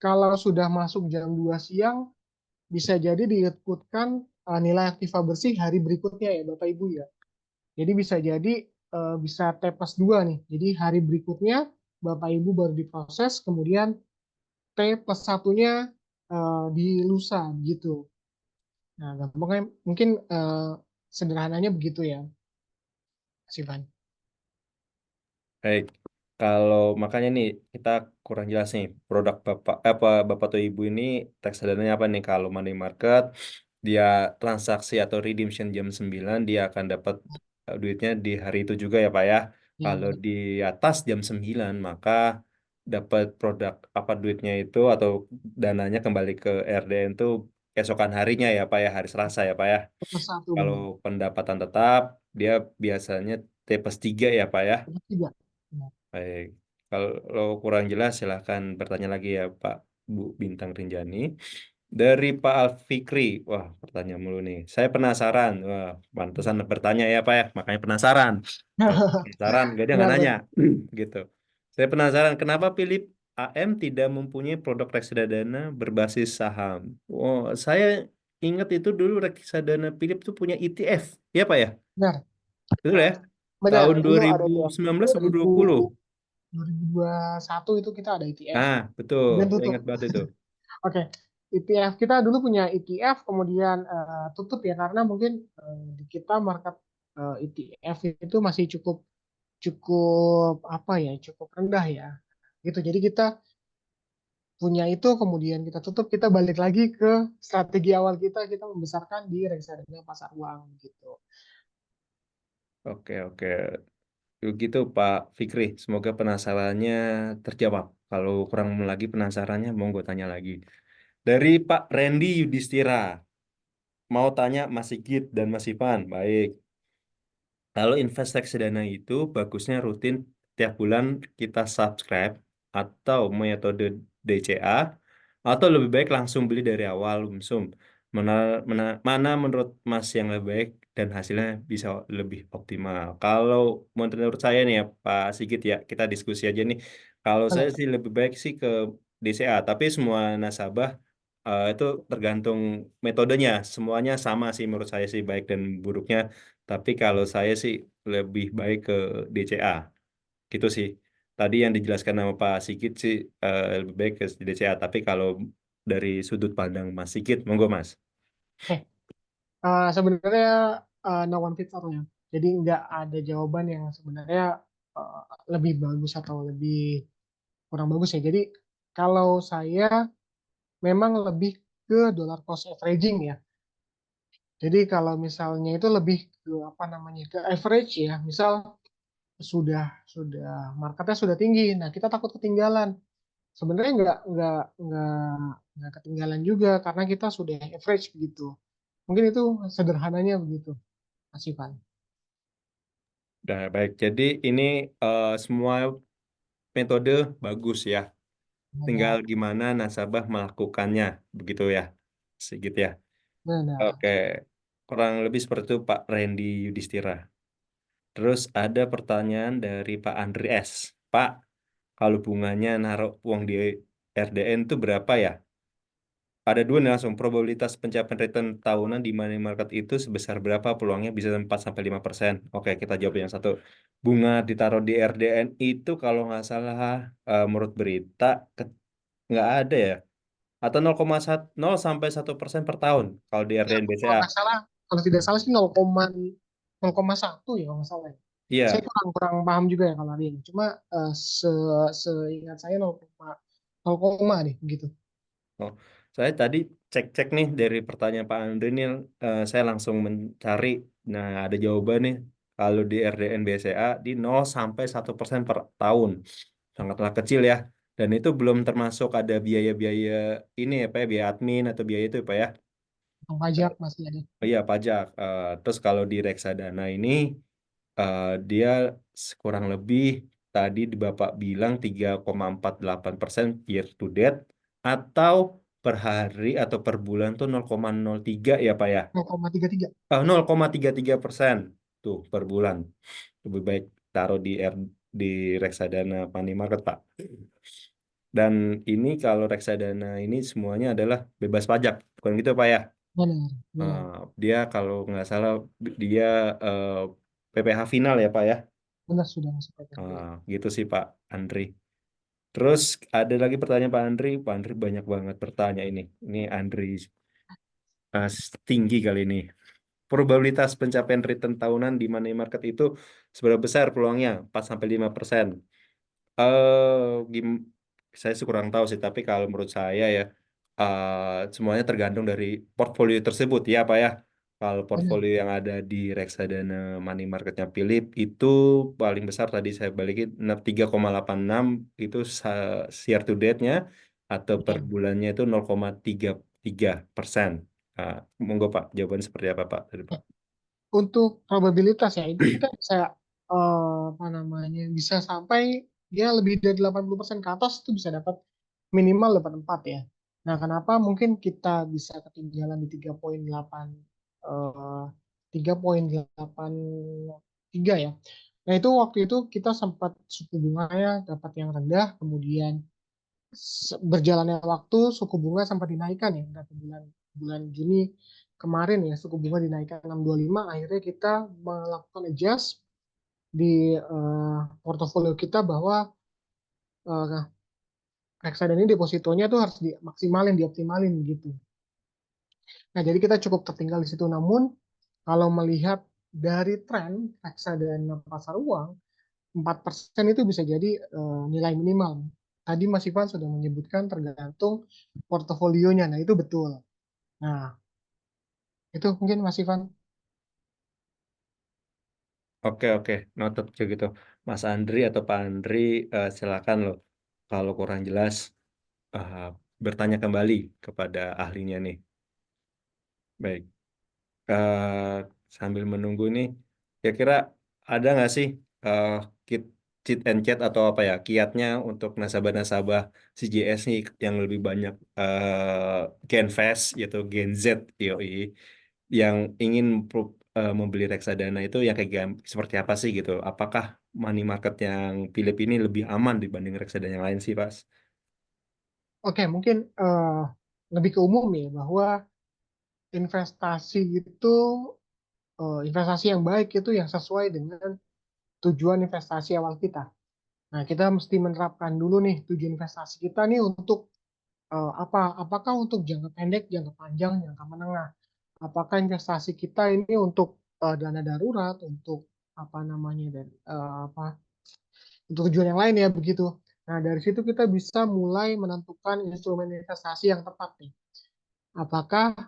Kalau sudah masuk jam 2 siang, bisa jadi diikutkan nilai aktiva bersih hari berikutnya ya Bapak Ibu ya. Jadi bisa jadi bisa T plus 2 nih. Jadi hari berikutnya Bapak Ibu baru diproses, kemudian T plus satunya di lusa gitu. Nah, gampangnya mungkin sederhananya begitu ya, Sivan. Baik, kalau makanya nih kita kurang jelas nih produk bapak atau ibu ini reksadana apa nih kalau money market dia transaksi atau redemption jam 9 dia akan dapat duitnya di hari itu juga ya Pak ya. Ya, Kalau di atas jam 9 maka dapat produk apa duitnya itu atau dananya kembali ke RDN itu keesokan harinya ya Pak ya hari Selasa ya Pak ya. T plus satu Kalau benar. pendapatan tetap dia biasanya T+3 ya Pak ya. T plus 3. Ya. Baik, kalau kurang jelas silahkan bertanya lagi ya Pak Bu Bintang Rinjani. Dari Pak Alfikri, wah pertanyaan mulu nih. Saya penasaran, wah pantesan bertanya ya Pak ya, makanya penasaran. Kalau penasaran, gak dia nggak Benar, nanya, benar. gitu. Saya penasaran kenapa Philip AM tidak mempunyai produk reksadana berbasis saham. Oh, saya ingat itu dulu reksadana Philip tuh punya ETF, ya Pak ya? Benar. Betul ya? Benar, Tahun dulu ada di 2019 atau 2000, 2020? 2021 itu kita ada ETF, Ah, betul. kemudian Saya tutup. ingat banget itu. Oke, ETF kita dulu punya ETF, kemudian tutup ya karena mungkin di kita market ETF itu masih cukup cukup apa ya, cukup rendah ya. Gitu. Jadi kita punya itu, kemudian kita tutup, kita balik lagi ke strategi awal kita membesarkan di reksadana pasar uang gitu. Oke, oke. Begitu Pak Fikri. Semoga penasarannya terjawab. Kalau kurang lagi penasarannya, mau gue tanya lagi. Dari Pak Randy Yudhistira. Mau tanya Mas Sigit dan Mas Ivan. Baik. Kalau invest reksadana itu bagusnya rutin tiap bulan kita subscribe atau metode DCA atau lebih baik langsung beli dari awal lumsum. Mana, mana menurut Mas yang lebih baik dan hasilnya bisa lebih optimal. Kalau menurut saya nih ya Pak Sigit ya kita diskusi aja nih. Kalau saya Benar. sih lebih baik sih ke DCA, tapi semua nasabah itu tergantung metodenya. Semuanya sama sih menurut saya sih baik dan buruknya. Tapi kalau saya sih lebih baik ke DCA, gitu sih. Tadi yang dijelaskan sama Pak Sigit sih lebih baik ke DCA. Tapi kalau dari sudut pandang Mas Sigit, monggo Mas. Oke, sebenarnya no one fits all ya. Jadi nggak ada jawaban yang sebenarnya uh, lebih bagus atau lebih kurang bagus ya. Jadi kalau saya memang lebih ke dollar cost averaging ya. Jadi kalau misalnya itu lebih ke apa namanya ke average ya, misal sudah marketnya sudah tinggi, nah kita takut ketinggalan. Sebenarnya nggak ketinggalan juga karena kita sudah average begitu. Mungkin itu sederhananya begitu, Mas Ivan. Nah, baik. Jadi ini semua metode bagus ya. Tinggal Benar, gimana nasabah melakukannya, begitu ya. Sedikit ya. benar. Oke. Kurang lebih seperti itu Pak Randy Yudhistira. Terus ada pertanyaan dari Pak Andri S. Pak, kalau bunganya naruh uang di RDN itu berapa ya? Ada dua nih langsung probabilitas pencapaian return tahunan di money market itu sebesar berapa peluangnya bisa 4 sampai 5%. Oke, kita jawab yang satu. Bunga ditaruh di RDN itu kalau nggak salah menurut berita nggak ada ya. Atau 0,1 sampai 1% per tahun kalau di Ya, RDN kalau BCA. nggak salah, kalau tidak salah sih 0,1 ya kalau nggak salah ya. Saya Iya. kurang kurang paham juga ya kalau hari ini. Cuma se seingat saya 0,0 deh gitu. Oh, saya tadi cek-cek nih dari pertanyaan Pak Andre nih, saya langsung mencari. Nah, ada jawaban nih. Kalau di RDN BCA di 0 sampai 1% per tahun. Sangatlah kecil ya. Dan itu belum termasuk ada biaya-biaya ini ya Pak ya, biaya admin atau biaya itu ya Pak ya. Tentang pajak masih ada. Oh iya pajak. Terus kalau di reksadana ini dia kurang lebih tadi di Bapak bilang 3,48% year to date atau per hari atau per bulan tuh 0,03 ya Pak ya. 0,33. 0,33% tuh per bulan. Lebih baik taruh di reksadana money market Pak. Dan ini kalau reksadana ini semuanya adalah bebas pajak, bukan gitu Pak ya? Benar, Eh, benar. dia kalau nggak salah dia eh, PPh final ya Pak ya. Benar sudah masuk PPNBM. Gitu sih Pak Andri. Terus ada lagi pertanyaan Pak Andri. Pak Andri banyak banget bertanya ini. Ini Andri tinggi kali ini. Probabilitas pencapaian return tahunan di money market itu seberapa besar peluangnya? 4 sampai 5%. Gim saya sih kurang tahu sih, tapi kalau menurut saya ya semuanya tergantung dari portfolio tersebut ya Pak ya. Kalau Benar. portfolio yang ada di reksadana money marketnya Philip itu paling besar tadi saya balikin 3,86 itu year to date-nya atau per Benar. bulannya itu 0,33%. Ah, monggo Pak, jawaban seperti apa Pak dari Pak? Untuk probabilitas ya itu kita bisa apa namanya bisa sampai dia lebih dari 80% ke atas itu bisa dapat minimal dapat 4 ya. Nah, kenapa mungkin kita bisa ketinggalan di 3,8 eh 3,83 ya. Nah, itu waktu itu kita sempat suku bunganya dapat yang rendah, kemudian berjalannya waktu suku bunga sempat dinaikkan ya berapa bulan bulan Juni kemarin ya suku bunga dinaikkan 6,25 akhirnya kita melakukan adjust di portofolio kita bahwa uh, reksadana ini depositonya tuh harus dimaksimalin dioptimalin gitu. Nah jadi kita cukup tertinggal di situ. Namun kalau melihat dari tren reksadana pasar uang 4% itu bisa jadi nilai minimal. Tadi Mas Ivan sudah menyebutkan tergantung portofolionya. Nah, itu betul. Nah, itu mungkin Mas Ivan. Oke, oke, noted juga gitu. Mas Andri atau Pak Andri, silakan loh. Kalau kurang jelas, eh, bertanya kembali kepada ahlinya nih. Baik, eh, sambil menunggu nih, kira-kira ada nggak sih eh, kit, cheat and chat atau apa ya, kiatnya untuk nasabah-nasabah CJS nih yang lebih banyak Gen Fast, yaitu Gen Z, yoi, yang ingin membeli reksadana itu yang seperti apa sih gitu? Apakah money market yang Philip ini lebih aman dibanding reksadana yang lain sih, Pas? Oke, mungkin lebih ke umum ya, bahwa investasi itu, investasi yang baik itu yang sesuai dengan tujuan investasi awal kita. Nah, kita mesti menerapkan dulu nih tujuan investasi kita nih untuk apa? Apakah untuk jangka pendek, jangka panjang, jangka menengah? Apakah investasi kita ini untuk dana darurat, untuk apa namanya dan apa untuk tujuan yang lain ya begitu. Nah dari situ kita bisa mulai menentukan instrumen investasi yang tepat nih. Apakah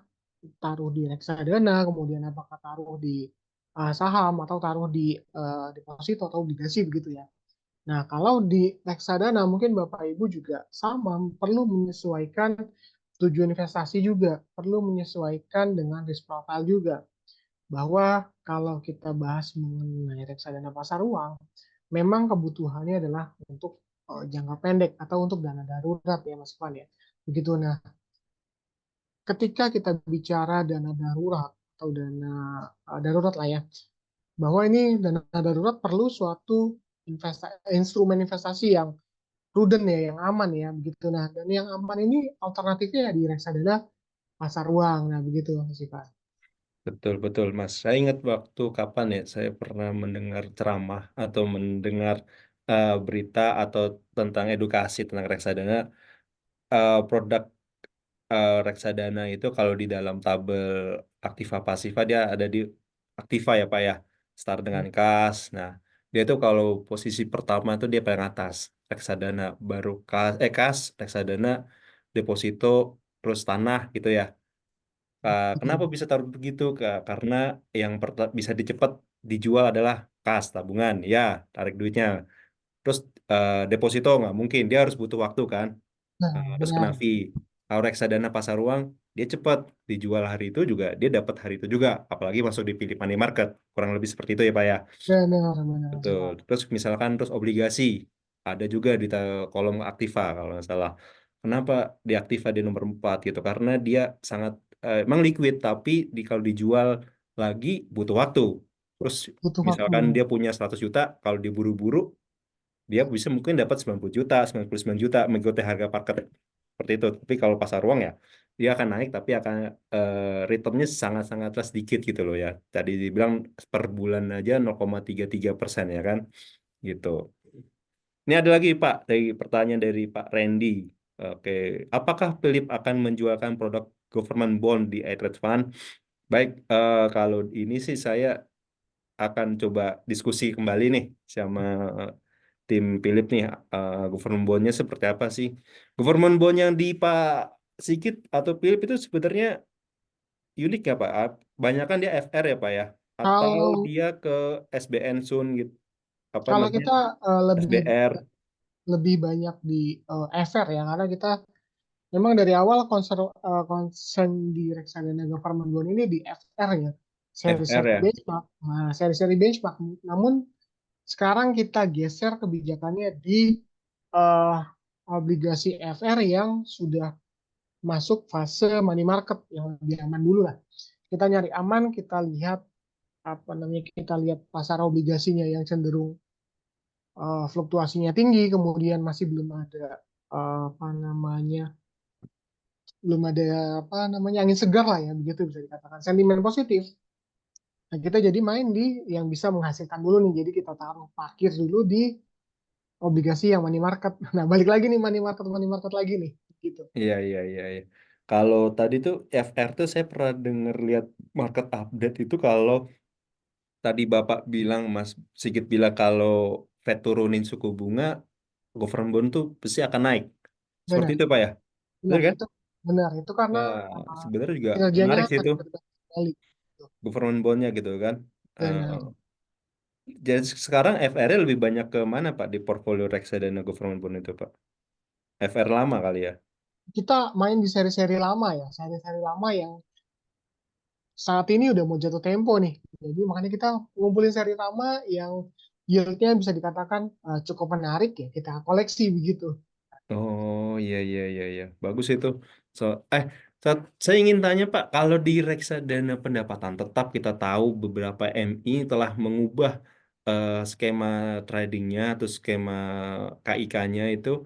taruh di reksadana, kemudian apakah taruh di saham atau taruh di deposito atau obligasi begitu ya. Nah, kalau di reksadana mungkin Bapak Ibu juga sama, perlu menyesuaikan tujuan investasi juga, perlu menyesuaikan dengan risk profile juga. Bahwa kalau kita bahas mengenai reksadana pasar uang, memang kebutuhannya adalah untuk jangka pendek atau untuk dana darurat ya Mas Ivan ya. Begitu. Nah, ketika kita bicara dana darurat atau dana darurat lah ya, bahwa ini dana darurat perlu suatu instrumen investasi yang prudent ya, yang aman ya, begitu. Nah, dan yang aman ini alternatifnya ya di reksadana pasar uang. Nah, begitu Mas Ivan. Betul, betul, Mas. Saya ingat waktu kapan ya, saya pernah mendengar ceramah atau mendengar berita atau tentang edukasi tentang reksadana. Produk reksadana itu kalau di dalam tabel aktiva pasiva dia ada di aktiva ya Pak ya, start dengan kas. Nah, dia tuh kalau posisi pertama tuh dia paling atas, reksadana, baru kas, reksadana, deposito, terus tanah gitu ya. Kenapa Betul. bisa taruh begitu? Karena yang bisa dicepat dijual adalah kas tabungan, ya tarik duitnya. Terus deposito nggak mungkin, dia harus butuh waktu kan. Nah, Terus kena benar. fee. Kalau reksadana pasar uang, dia cepat dijual hari itu juga, dia dapat hari itu juga. Apalagi masuk di pilih money market, kurang lebih seperti itu ya Pak ya. Benar, benar Mas Betul. Ivan. Terus misalkan terus obligasi, ada juga di kolom aktiva kalau nggak salah. Kenapa di aktiva di nomor 4 gitu? Karena dia sangat emang liquid, tapi kalau dijual lagi butuh waktu. Terus Butuh waktu. misalkan dia punya 100 juta, kalau diburu-buru dia bisa mungkin dapat 90 juta, 99 juta mengikuti harga market seperti itu. Tapi kalau pasar uang ya dia akan naik tapi akan returnnya sangat-sangatlah sedikit gitu loh ya. Tadi dibilang per bulan aja 0,33% ya kan gitu. Ini ada lagi Pak dari pertanyaan dari Pak Randy. Oke, apakah Philip akan menjualkan produk government bond di iTrade Fund? Baik, kalau ini sih saya akan coba diskusi kembali nih sama tim Philip nih, government bondnya seperti apa sih? Government bond yang di Pak Sigit atau Philip itu sebenarnya unik ya Pak? Banyak kan dia FR ya Pak ya? Atau Kalau dia ke SBN Sun gitu? Apa kalau namanya? kita lebih SBR, lebih banyak di FR ya, karena kita memang dari awal concern di reksadana government bond ini di FR ya, FR seri-seri ya? benchmark. Nah, seri-seri benchmark. Namun sekarang kita geser kebijakannya di eh, obligasi FR yang sudah masuk fase money market yang lebih aman dulu lah. Kita nyari aman, kita lihat apa namanya, kita lihat pasar obligasinya yang cenderung fluktuasinya tinggi, kemudian masih belum ada apa namanya, apa namanya angin segar lah ya, begitu bisa dikatakan sentimen positif. Nah, kita jadi main di yang bisa menghasilkan dulu nih, jadi kita taruh parkir dulu di obligasi yang money market. Nah, balik lagi nih money market lagi nih gitu. Iya, iya, iya, iya. Kalau tadi tuh FR tuh saya pernah denger lihat market update itu kalau tadi Bapak bilang, Mas Sigit bilang kalau Fed turunin suku bunga, government bond tuh pasti akan naik. Seperti Benar, itu Pak ya? Betul benar kan? itu, benar itu karena Nah, uh, sebenarnya juga kinerjanya menarik sih itu, akan berbalik kembali gitu. government bondnya gitu kan. Benar. Eh, jadi sekarang FR-nya lebih banyak ke mana Pak di portfolio reksadana government bond itu Pak? FR lama kali ya? Kita main di seri-seri lama ya, seri-seri lama yang saat ini udah mau jatuh tempo nih. Jadi makanya kita ngumpulin seri lama yang yieldnya bisa dikatakan cukup menarik ya. Kita koleksi begitu. Oh iya, iya, iya, iya, bagus itu. So, eh saya ingin tanya Pak, kalau di reksadana pendapatan tetap kita tahu beberapa MI telah mengubah skema tradingnya atau skema KIK-nya itu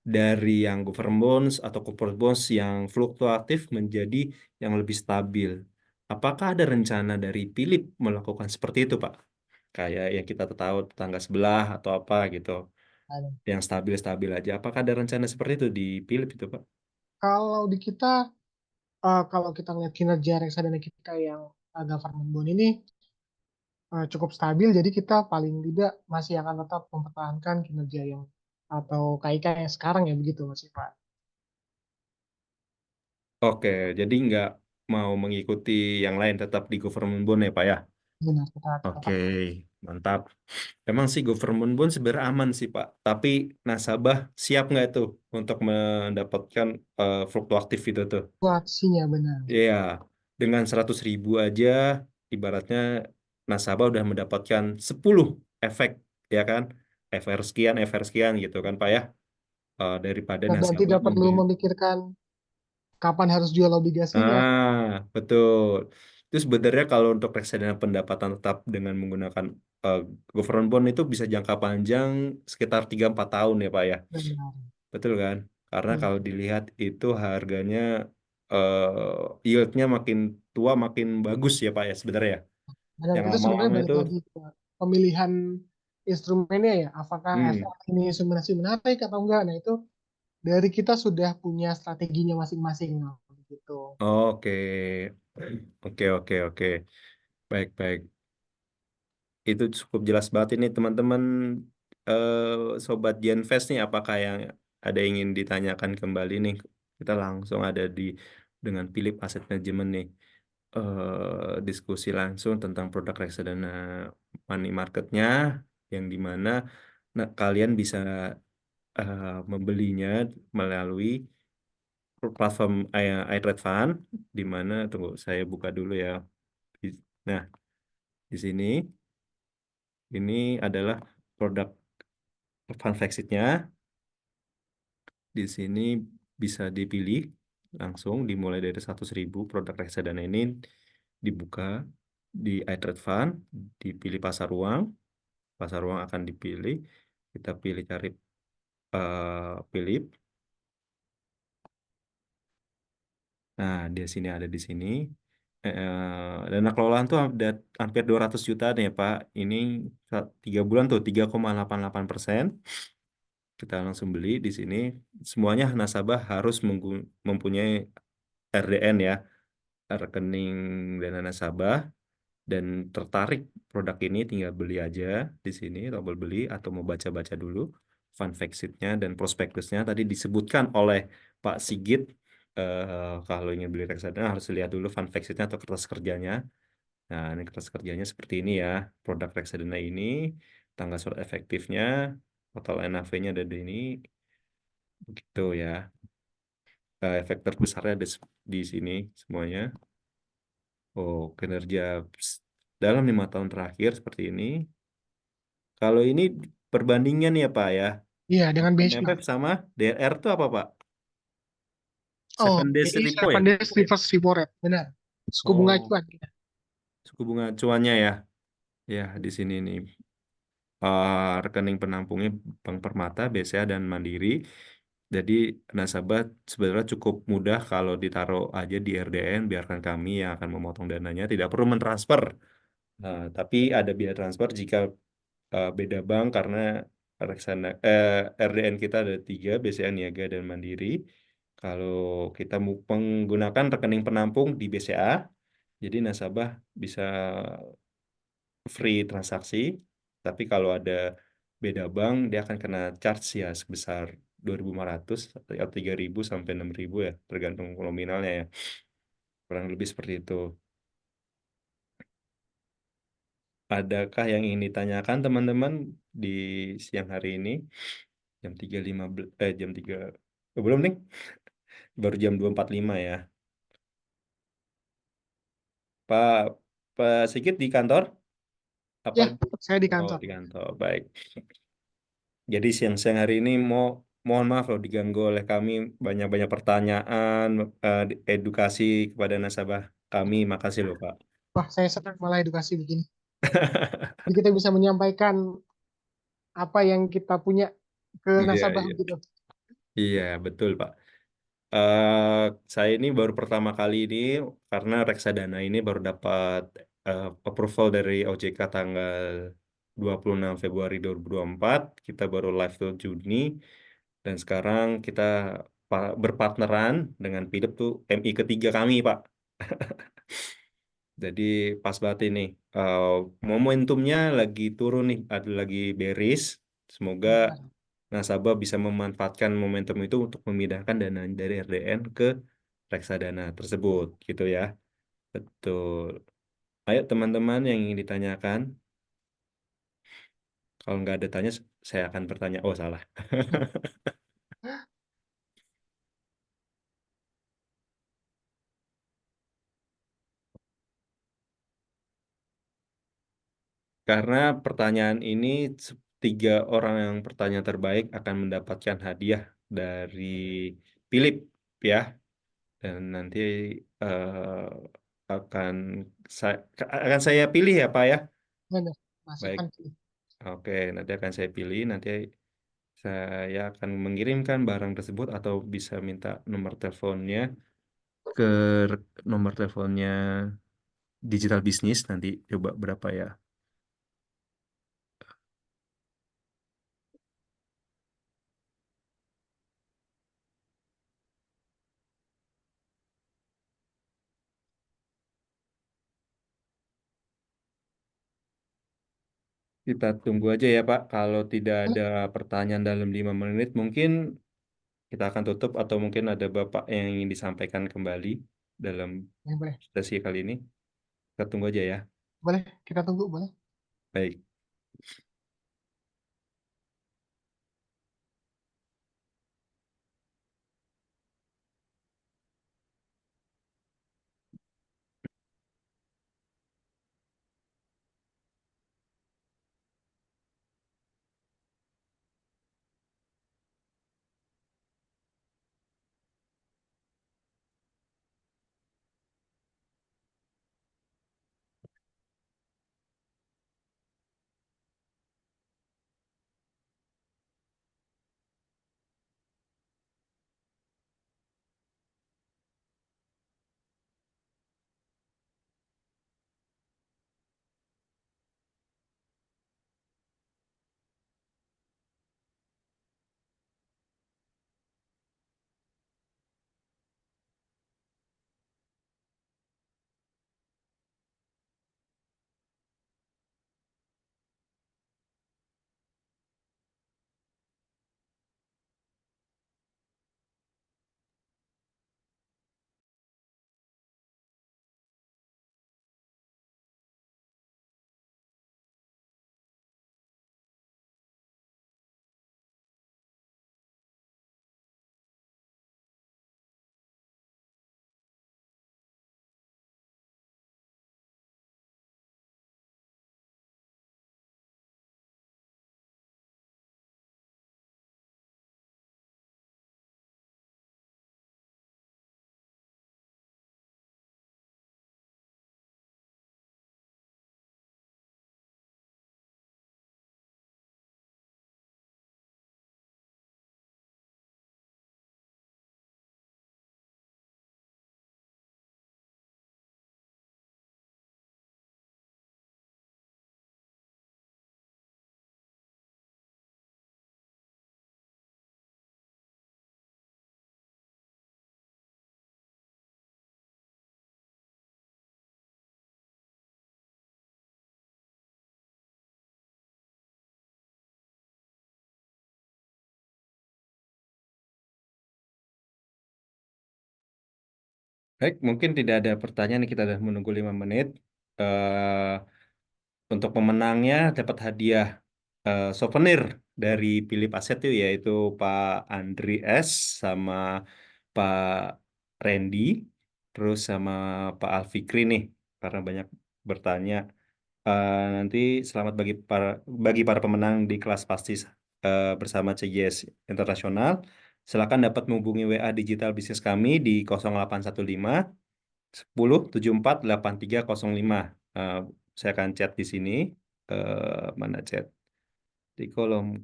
dari yang government bonds atau corporate bonds yang fluktuatif menjadi yang lebih stabil. Apakah ada rencana dari Philip melakukan seperti itu Pak? Kayak yang kita tahu tetangga sebelah atau apa gitu, Nah, yang stabil-stabil aja. Apakah ada rencana seperti itu di Philip itu, Pak? kalau di kita, kalau kita ngeliat kinerja reksadana kita yang government bond ini cukup stabil, jadi kita paling tidak masih akan tetap mempertahankan kinerja yang atau KIK yang sekarang ya begitu Mas Ivan. Oke, jadi nggak. mau mengikuti yang lain tetap di government bond ya Pak ya? Benar, kita Oke, tetap. mantap. Emang sih government bond sebenarnya aman sih Pak, tapi nasabah siap nggak itu untuk mendapatkan fluktuatif itu tuh? Situasinya benar. Iya, dengan 100.000 aja, ibaratnya nasabah udah mendapatkan 10 efek, ya kan? FR sekian, FR sekian gitu kan Pak ya? Daripada Dan nasabah tidak perlu membeli. memikirkan kapan harus jual obligasinya. Betul. Itu sebenarnya kalau untuk reksadana pendapatan tetap dengan menggunakan eh, government bond itu bisa jangka panjang sekitar 3-4 tahun ya Pak ya. Benar. Betul kan? Karena Iya. kalau dilihat itu harganya yieldnya makin tua makin bagus ya Pak ya sebenarnya. Dan Yang itu sebenarnya lama-lama balik itu lagi ke pemilihan instrumennya ya. Apakah hmm, FR ini masih menarik atau enggak? Nah itu dari kita sudah punya strateginya masing-masing. Nah, gitu. oke. Oke, oke, oke. Baik, baik. Itu cukup jelas banget ini teman-teman Sobat Genvest nih apakah yang ada yang ingin ditanyakan kembali nih kita langsung ada di dengan Philip Asset Management nih diskusi langsung tentang produk reksadana money marketnya yang dimana kalian bisa membelinya melalui platform iTrade Fund di mana tunggu saya buka dulu ya. Nah, di sini ini adalah produk fund Flexitnya. Di sini bisa dipilih langsung dimulai dari 100.000 produk reksadana ini dibuka di iTrade Fund, dipilih pasar uang akan dipilih, kita pilih cari Philip. Nah, di sini ada di sini. Dana kelolaan tuh ada hampir 200 juta nih ya Pak. Ini 3 bulan tuh 3,88%. Kita langsung beli di sini. Semuanya nasabah harus mempunyai RDN ya, rekening dana nasabah, dan tertarik produk ini tinggal beli aja di sini, tombol beli atau mau baca-baca dulu fund fact sheet-nya dan prospektusnya tadi disebutkan oleh Pak Sigit. Kalau ingin beli reksadana harus lihat dulu fund fact sheet-nya atau kertas kerjanya. Nah, ini kertas kerjanya seperti ini ya. Produk reksadana ini, tanggal surat efektifnya, total NAV-nya ada di ini, begitu ya. Efek terbesarnya ada di sini semuanya. Oh, kinerja dalam 5 tahun terakhir seperti ini. Kalau ini perbandingan ya Pak ya, Iya, dengan MMF benchmark. sama DLR itu apa Pak? Oh, Seven days BI repo 7 ya? days reverse repo rate. Benar. Suku bunga Oh, acuan. suku bunga acuannya ya. Ya, di sini nih. Rekening penampungnya Bank Permata, BCA, dan Mandiri. Jadi nasabah sebenarnya cukup mudah kalau ditaruh aja di RDN, biarkan kami yang akan memotong dananya, tidak perlu mentransfer. Nah, tapi ada biaya transfer jika beda bank karena RDN kita ada 3, BCA, Niaga, dan Mandiri. Kalau kita menggunakan rekening penampung di BCA, jadi nasabah bisa free transaksi, tapi kalau ada beda bank, dia akan kena charge ya sebesar 2.500 atau 3.000 sampai 6.000 ya, tergantung nominalnya ya. Kurang lebih seperti itu. Adakah yang ingin ditanyakan teman-teman di siang hari ini? Jam 3 belum nih, baru jam 2.45 ya. Pak Pak Sigit di kantor apa Ya, saya di oh kantor. di kantor. Baik. Jadi siang-siang hari ini mohon maaf kalau diganggu oleh kami banyak-banyak pertanyaan, edukasi kepada nasabah kami. Makasih loh Pak. Wah, saya senang malah edukasi begini. Jadi kita bisa menyampaikan apa yang kita punya ke Iya, nasabah iya. gitu. Iya, betul Pak. Eh, saya ini baru pertama kali ini karena reksadana ini baru dapat approval dari OJK tanggal 26 Februari 2024. Kita baru live tuh Juni dan sekarang kita berpartneran dengan Philip tuh MI ketiga kami, Pak. Jadi pas banget ini. Eh, Momentumnya lagi turun nih, ada lagi bearish. Semoga nasabah bisa memanfaatkan momentum itu untuk memindahkan dana dari RDN ke reksadana tersebut, gitu ya. Betul. Ayo teman-teman yang ingin ditanyakan. Kalau nggak ada tanya, saya akan bertanya. Oh, salah. Karena pertanyaan ini, tiga orang yang bertanya terbaik akan mendapatkan hadiah dari Philip, ya. Dan nanti akan saya akan saya pilih ya, Pak ya. Benar. Nah, Baik. silakan pilih. Oke, nanti akan saya pilih. Nanti saya akan mengirimkan barang tersebut atau bisa minta nomor teleponnya ke nomor teleponnya digital bisnis. Nanti coba berapa ya. Kita tunggu aja ya Pak. Kalau tidak Boleh, ada pertanyaan dalam 5 menit, mungkin kita akan tutup atau mungkin ada Bapak yang ingin disampaikan kembali dalam boleh, boleh. sesi kali ini. Kita tunggu aja ya. Boleh, kita tunggu, boleh. Baik. Baik, mungkin tidak ada pertanyaan. Kita sudah menunggu 5 menit. Untuk pemenangnya dapat hadiah souvenir dari Philip Aset yaitu Pak Andri S sama Pak Randy, terus sama Pak Alfikri nih, karena banyak bertanya. Nanti selamat bagi para pemenang di kelas pasti bersama CGS Internasional. Silakan dapat menghubungi WA digital bisnis kami di 0815 10 74 83 05. Eh, saya akan chat di sini. Mana chat? Di kolom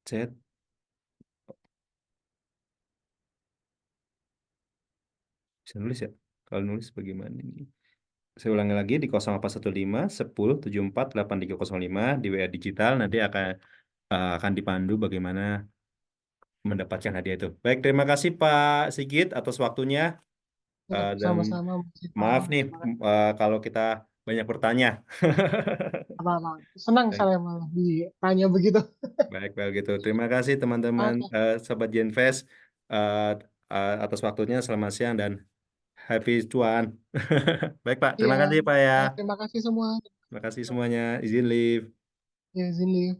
chat. Bisa nulis ya? Kalau nulis bagaimana ini? Saya ulangi lagi di 0815 10 74 83 05 di WA digital. Nanti akan dipandu bagaimana mendapatkan hadiah itu. Baik, terima kasih Pak Sigit atas waktunya. Ya, Dan sama-sama, Mas maaf Ivan. nih Terima kasih. kalau kita banyak bertanya. Apa-apa. Senang Baik, saya malah ditanya begitu. baik, baik gitu. Terima kasih teman-teman Oke, Sobat Genfest. Eh, atas waktunya. Selamat siang dan happy cuan. Baik Pak, Iya, terima kasih Pak ya. terima kasih semua. Terima kasih semuanya. Izin live. Ya, Zinli.